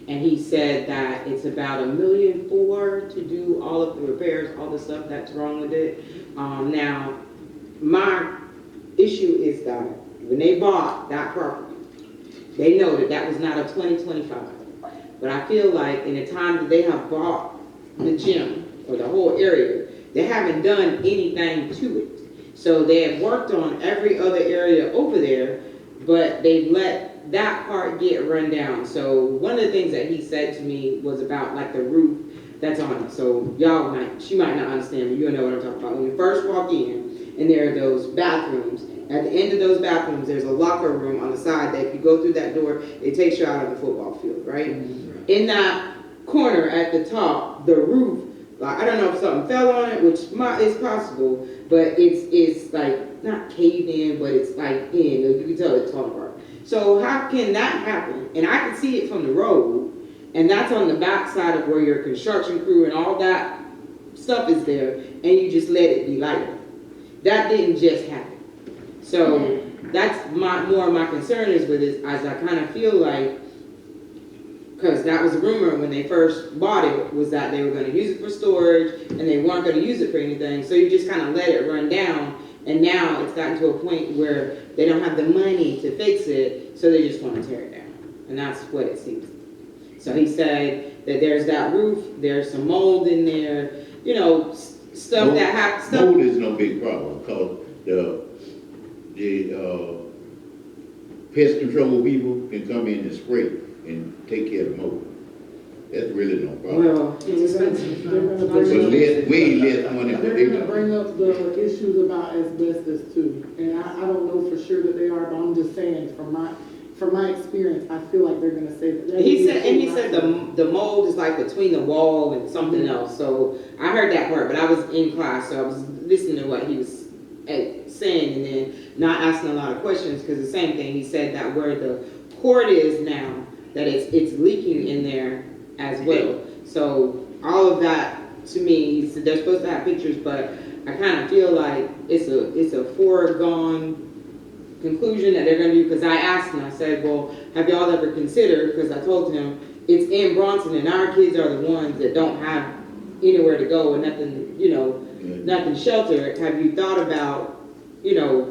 And he said that it's about $1.4 million to do all of the repairs, all the stuff that's wrong with it. Now, my issue is that when they bought that property, they know that that was not a 2025. But I feel like in the time that they have bought the gym or the whole area, they haven't done anything to it. So they have worked on every other area over there, but they've let that part get run down. So one of the things that he said to me was about like the roof that's on it. So she might not understand, but you'll know what I'm talking about. When you first walk in, and there are those bathrooms, at the end of those bathrooms, there's a locker room on the side that if you go through that door, it takes you out of the football field, right? Mm-hmm. In that corner at the top, the roof, like, I don't know if something fell on it, which is possible, but it's like not caved in, but it's like in. You can tell it's torn apart. So how can that happen? And I can see it from the road, and that's on the back side of where your construction crew and all that stuff is there, and you just let it be like that. That didn't just happen. So that's more of my concern is with it, as I kind of feel like, because that was a rumor when they first bought it, was that they were going to use it for storage and they weren't going to use it for anything. So you just kind of let it run down, and now it's gotten to a point where they don't have the money to fix it, so they just want to tear it down. And that's what it seems. So he said that there's that roof, there's some mold in there, stuff that happens. Mold is no big problem, because the pest control people can come in and spray and take care of the mold. That's really no problem. Well, It's expensive. They're gonna But bring way less money than They're they gonna got. bring up the issues about asbestos too, and I don't know for sure that they are, but I'm just saying from my experience, I feel like they're gonna say that. he said the mold is like between the wall and something else. So I heard that part, but I was in class, so I was listening to what he was saying and then not asking a lot of questions, because the same thing, he said that where the cord is now, that it's leaking in there as well. So all of that, to me, he said they're supposed to have pictures, but I kind of feel like it's a foregone conclusion that they're going to do, because I asked him, I said, well, have y'all ever considered, because I told him it's in Bronson and our kids are the ones that don't have anywhere to go and nothing, nothing sheltered. Have you thought about,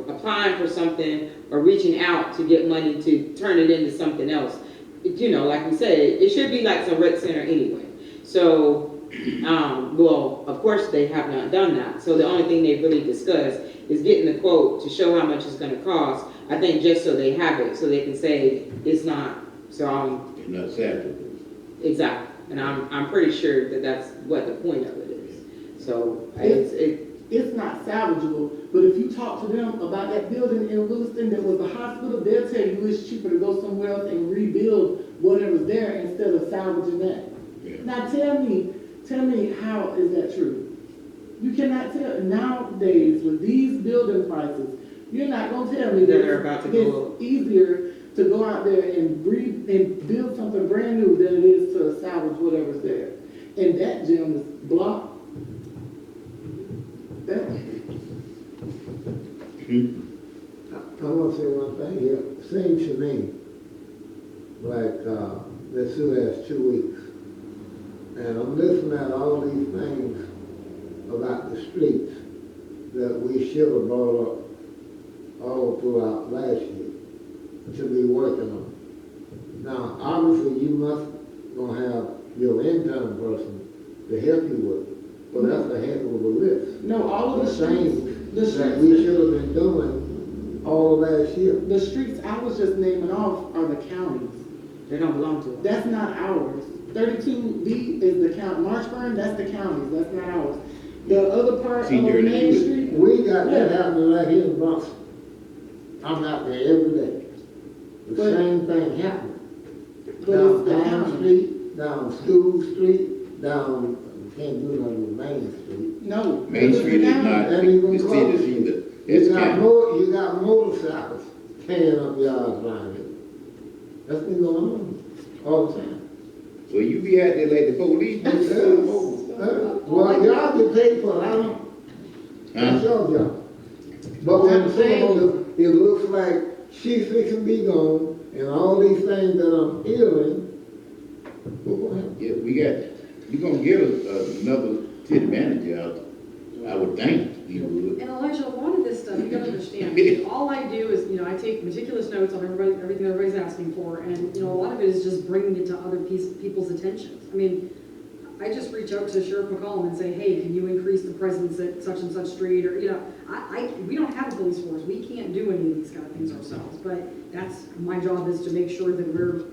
applying for something or reaching out to get money to turn it into something else? Like we said, it should be like some rec center anyway. So, well, of course they have not done that. So the only thing they've really discussed is getting the quote to show how much it's going to cost. I think just so they have it, so they can say it's not. So It's not salvageable. exactly, and I'm pretty sure that that's what the point of it is. So it's not salvageable. But if you talk to them about that building in Williston that was the hospital, they'll tell you it's cheaper to go somewhere else and rebuild whatever's there instead of salvaging that. Yeah. Now tell me, how is that true? You cannot tell, nowadays with these building prices, you're not gonna tell me That they're about to go up. it's easier to go out there and build something brand new than it is to salvage whatever's there. And that gym is blocked. That, I want to say one thing here. Seems to me like this still has 2 weeks. And I'm listening at all these things about the streets that we should have brought up all throughout last year to be working on. Now, obviously, you must gonna have your intern person to help you with it. Well, that's a heck of a list. no, all of the Things streets, that we should have been doing all last year. the streets I was just naming off are the counties. They don't belong to us. That's not ours. 32B is the county. Marshburn, that's the counties. That's not ours. The other part of Senior Main neighborhood. Street, We got that Yeah. happening right here in Bronson. I'm out there every day. The But- same thing happening. but Down it's the Palm counties. Street, down School Street, down, can't do nothing with Main Street. No. Main it's the Street is counties. not That ain't the even cities close. either. You It's got county. you got motorcycles tearing up yards around here. That's been going on all the time. So you be out there like the police. Well, y'all get paid for it, I don't. That's your job. But what I'm saying is, it looks like she's fixing to be gone, and all these things that I'm hearing, we're gonna have Yeah, you gonna get another city manager out, I would think you would. And Elijah, a lot of this stuff, you gotta understand, all I do is, I take meticulous notes on everything everybody's asking for, and, a lot of it is just bringing it to other people's attentions. I mean, I just reach out to Sheriff McCollum and say, hey, can you increase the presence at such and such street, or, we don't have a police force, we can't do any of these kind of things ourselves, but that's, my job is to make sure that we're,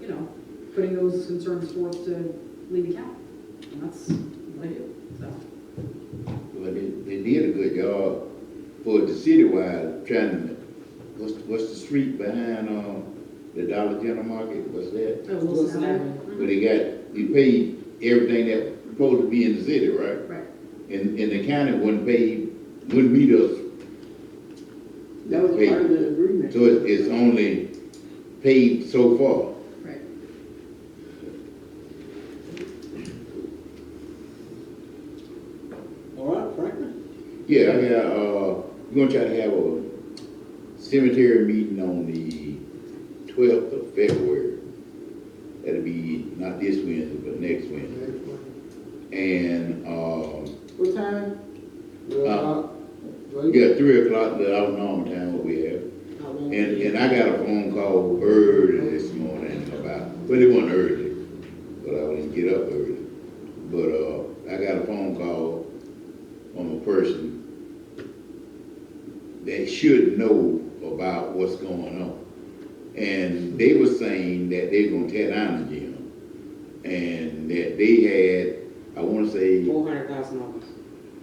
putting those concerns forth to Lee County, and that's what I do, so. Well, they did a good job for the citywide trying to, what's the street behind, the Dollar General Market, what's that? Oh, Wilson Avenue. Where they paid everything that's supposed to be in the city, right? Right. And the county wouldn't meet us. That was part of the agreement. So it's only paid so far. Right. All right, Franklin? Yeah, we're gonna try to have a cemetery meeting on the 12th of February. That'll be not this Wednesday, but next Wednesday. And, What time? yeah, 3 o'clock, our normal time what we have. And I got a phone call early this morning well, it wasn't early, but I didn't get up early. But, I got a phone call from a person that should know about what's going on. And they were saying that they're gonna tear down the gym. And that they had, I wanna say, $400,000.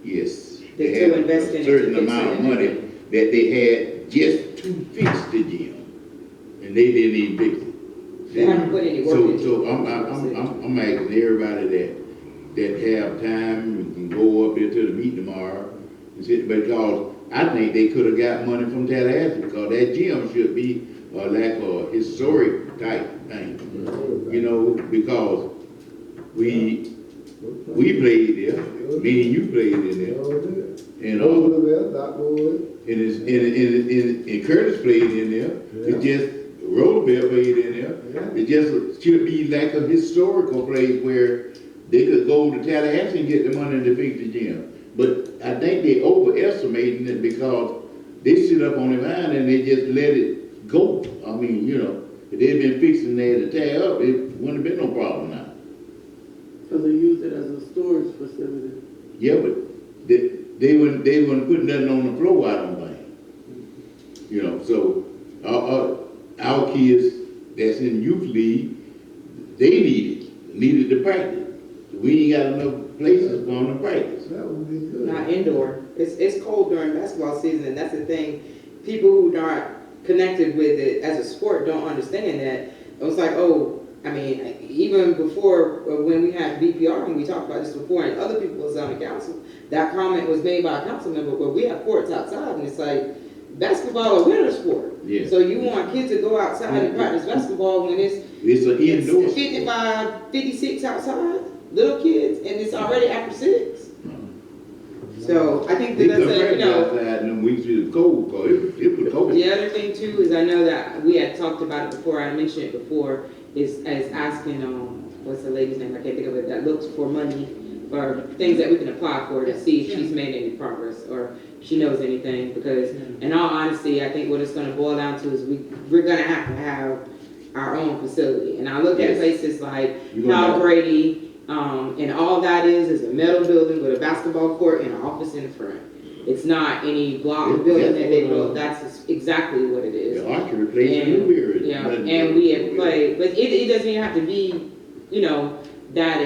yes. That They to had invest in a it, certain to fix amount it. of money that they had just to fix the gym. And they didn't even fix it. They haven't put any work into it. So I'm asking everybody that have time and can go up here to the meeting tomorrow and sit, because I think they could have got money from Tallahassee, because that gym should be like a historic type thing. Because we played there, me and you played in there. And Curtis played in there. It just Roosevelt played in there. It just should be like a historical place where they could go to Tallahassee and get the money to fix the gym. But I think they overestimating it because they sit up on the line and they just let it go. I mean, if they'd been fixing there to tear up, it wouldn't have been no problem now. Because they used it as a storage facility. Yeah, but they wouldn't put nothing on the floor, I don't think. So our kids that's in youth league, they needed to practice. We ain't got enough places for them to practice. That would be good. Not indoor. It's cold during basketball season, and that's the thing. People who aren't connected with it as a sport don't understand that. It was like, oh, I mean, even before when we had BPR, and we talked about this before, and other people was on the council, that comment was made by a council member, where we have courts outside, and it's like, basketball a winter sport. Yeah. So you want kids to go outside and practice basketball when it's An indoor sport. 55, 56 outside, little kids, and it's already after 6. So I think that that's a, you know. Outside in them weeks it was cold, cause it was cold. The other thing too is I know that we had talked about it before, I mentioned it before, is asking, what's the lady's name, I can't think of it, that looks for money or things that we can apply for to see if she's made any progress or she knows anything, because in all honesty, I think what it's gonna boil down to is we're gonna have our own facility. And I look at Yes. places like You gonna Hal have- Brady, and all that is a metal building with a basketball court and an office in the front. It's not any block building that they built, that's exactly what it is. The archery place in the weird. Yeah, and we have played, but it doesn't even have to be, you know, that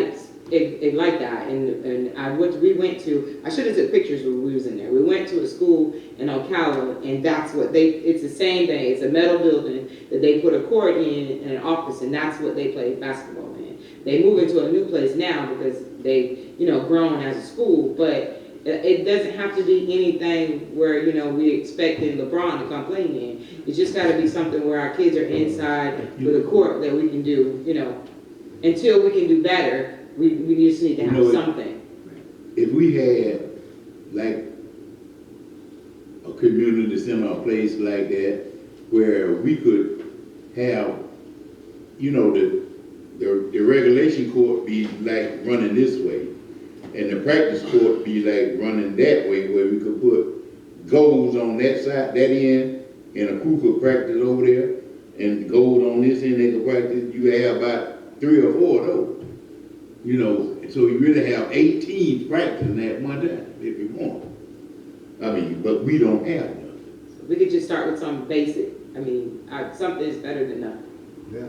it like that. And we went to, I should have took pictures when we was in there. We went to a school in Ocala, and that's what it's the same thing. It's a metal building that they put a court in and an office, and that's what they play basketball in. They move into a new place now because they, you know, grown as a school, but it doesn't have to be anything where, you know, we expecting LeBron to come play in. It's just gotta be something where our kids are inside with a court that we can do, you know, until we can do better, we just need to You have know, something. If we had like a community center, a place like that, where we could have, you know, the regulation court be like running this way, and the practice court be like running that way, where we could put goals on that side, that end, and a crew could practice over there, and goals on this end, they could practice. You have about 3 or 4 of those. You know, so you really have 8 teams practicing at one time, if you want. I mean, but we don't have none. We could just start with something basic. I mean, something is better than nothing. Yeah.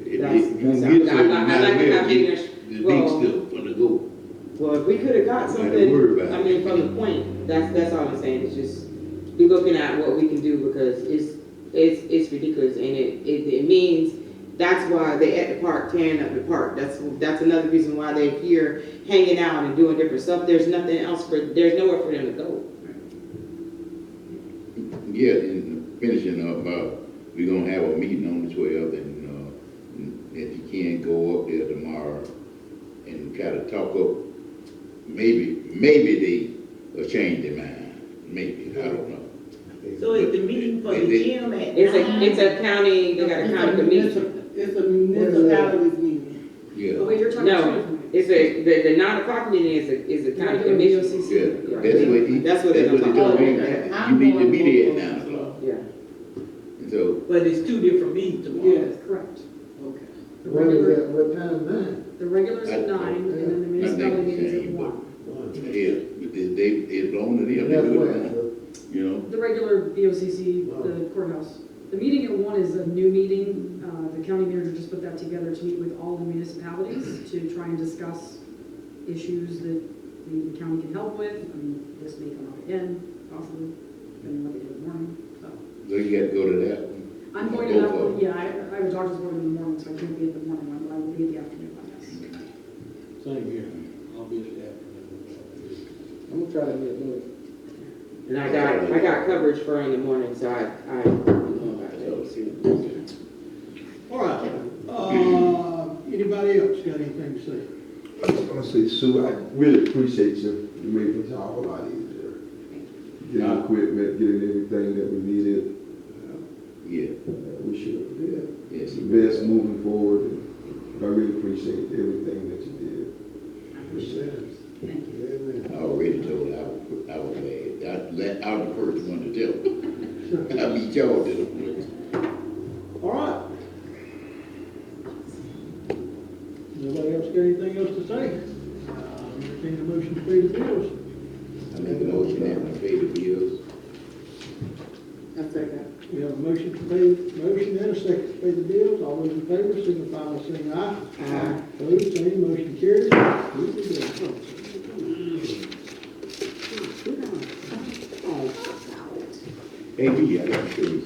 You can get I like to have bigger, the big well, stuff for the goal. well, if we could have got Not to something, worry about I it. mean, from the point, that's all I'm saying, it's just, be looking at what we can do, because it's ridiculous, and it means, that's why they at the park, tearing up the park, that's another reason why they're here, hanging out and doing different stuff, there's nothing else there's nowhere for them to go. Yeah, and finishing up, we're gonna have a meeting on the 12th, and if you can go up there tomorrow and try to talk up, maybe they will change their mind, maybe, I don't know. So is the meeting for the gym at 9? It's a county, they got a county commission. It's a municipalities meeting. Yeah, Oh, wait, you're talking No, two different it's the 9 o'clock meeting is a county Regular commission. BOCC. yeah, That's what they're they talking told me, about. you need to be there at 9 o'clock. Yeah. And so, But it's 2 different meetings tomorrow. Yes. Correct. Okay. The What is regular, that, what time, 9? the regular's at 9, and then the municipality meeting's at 1. yeah, but it's blown it in, they That's do it where, now, you know? The regular BOCC, the courthouse. The meeting at 1 is a new meeting. The county manager just put that together to meet with all the municipalities to try and discuss issues that the county can help with. I mean, this may come up again, possibly, depending on what they do in the morning, so. So you got to go to that one. I'm going to that one, yeah, I have a doctor's appointment in the morning, so I can't be at the morning one, but I will be at the afternoon one, yes. Same here, I'll be at that. I'm gonna try to get moved. And I got coverage for in the morning, so I know about those. All right, anybody else got anything to say? I just want to say, Sue, I really appreciate you. You made the job a lot easier. Getting equipment, getting everything that we needed. Yeah, We should have did. yes. The best moving forward. And I really appreciate everything that you did. Amen. I already told her I was glad. I was the first one to tell her. I beat y'all to the place. All right. Nobody else got anything else to say? Entertain the motion to pay the bills. I make a motion that we pay the bills. I second. We have a motion and a second to pay the bills. All those in favor signify by saying aye. Aye. Opposed, same, motion carries. AB, I got to show you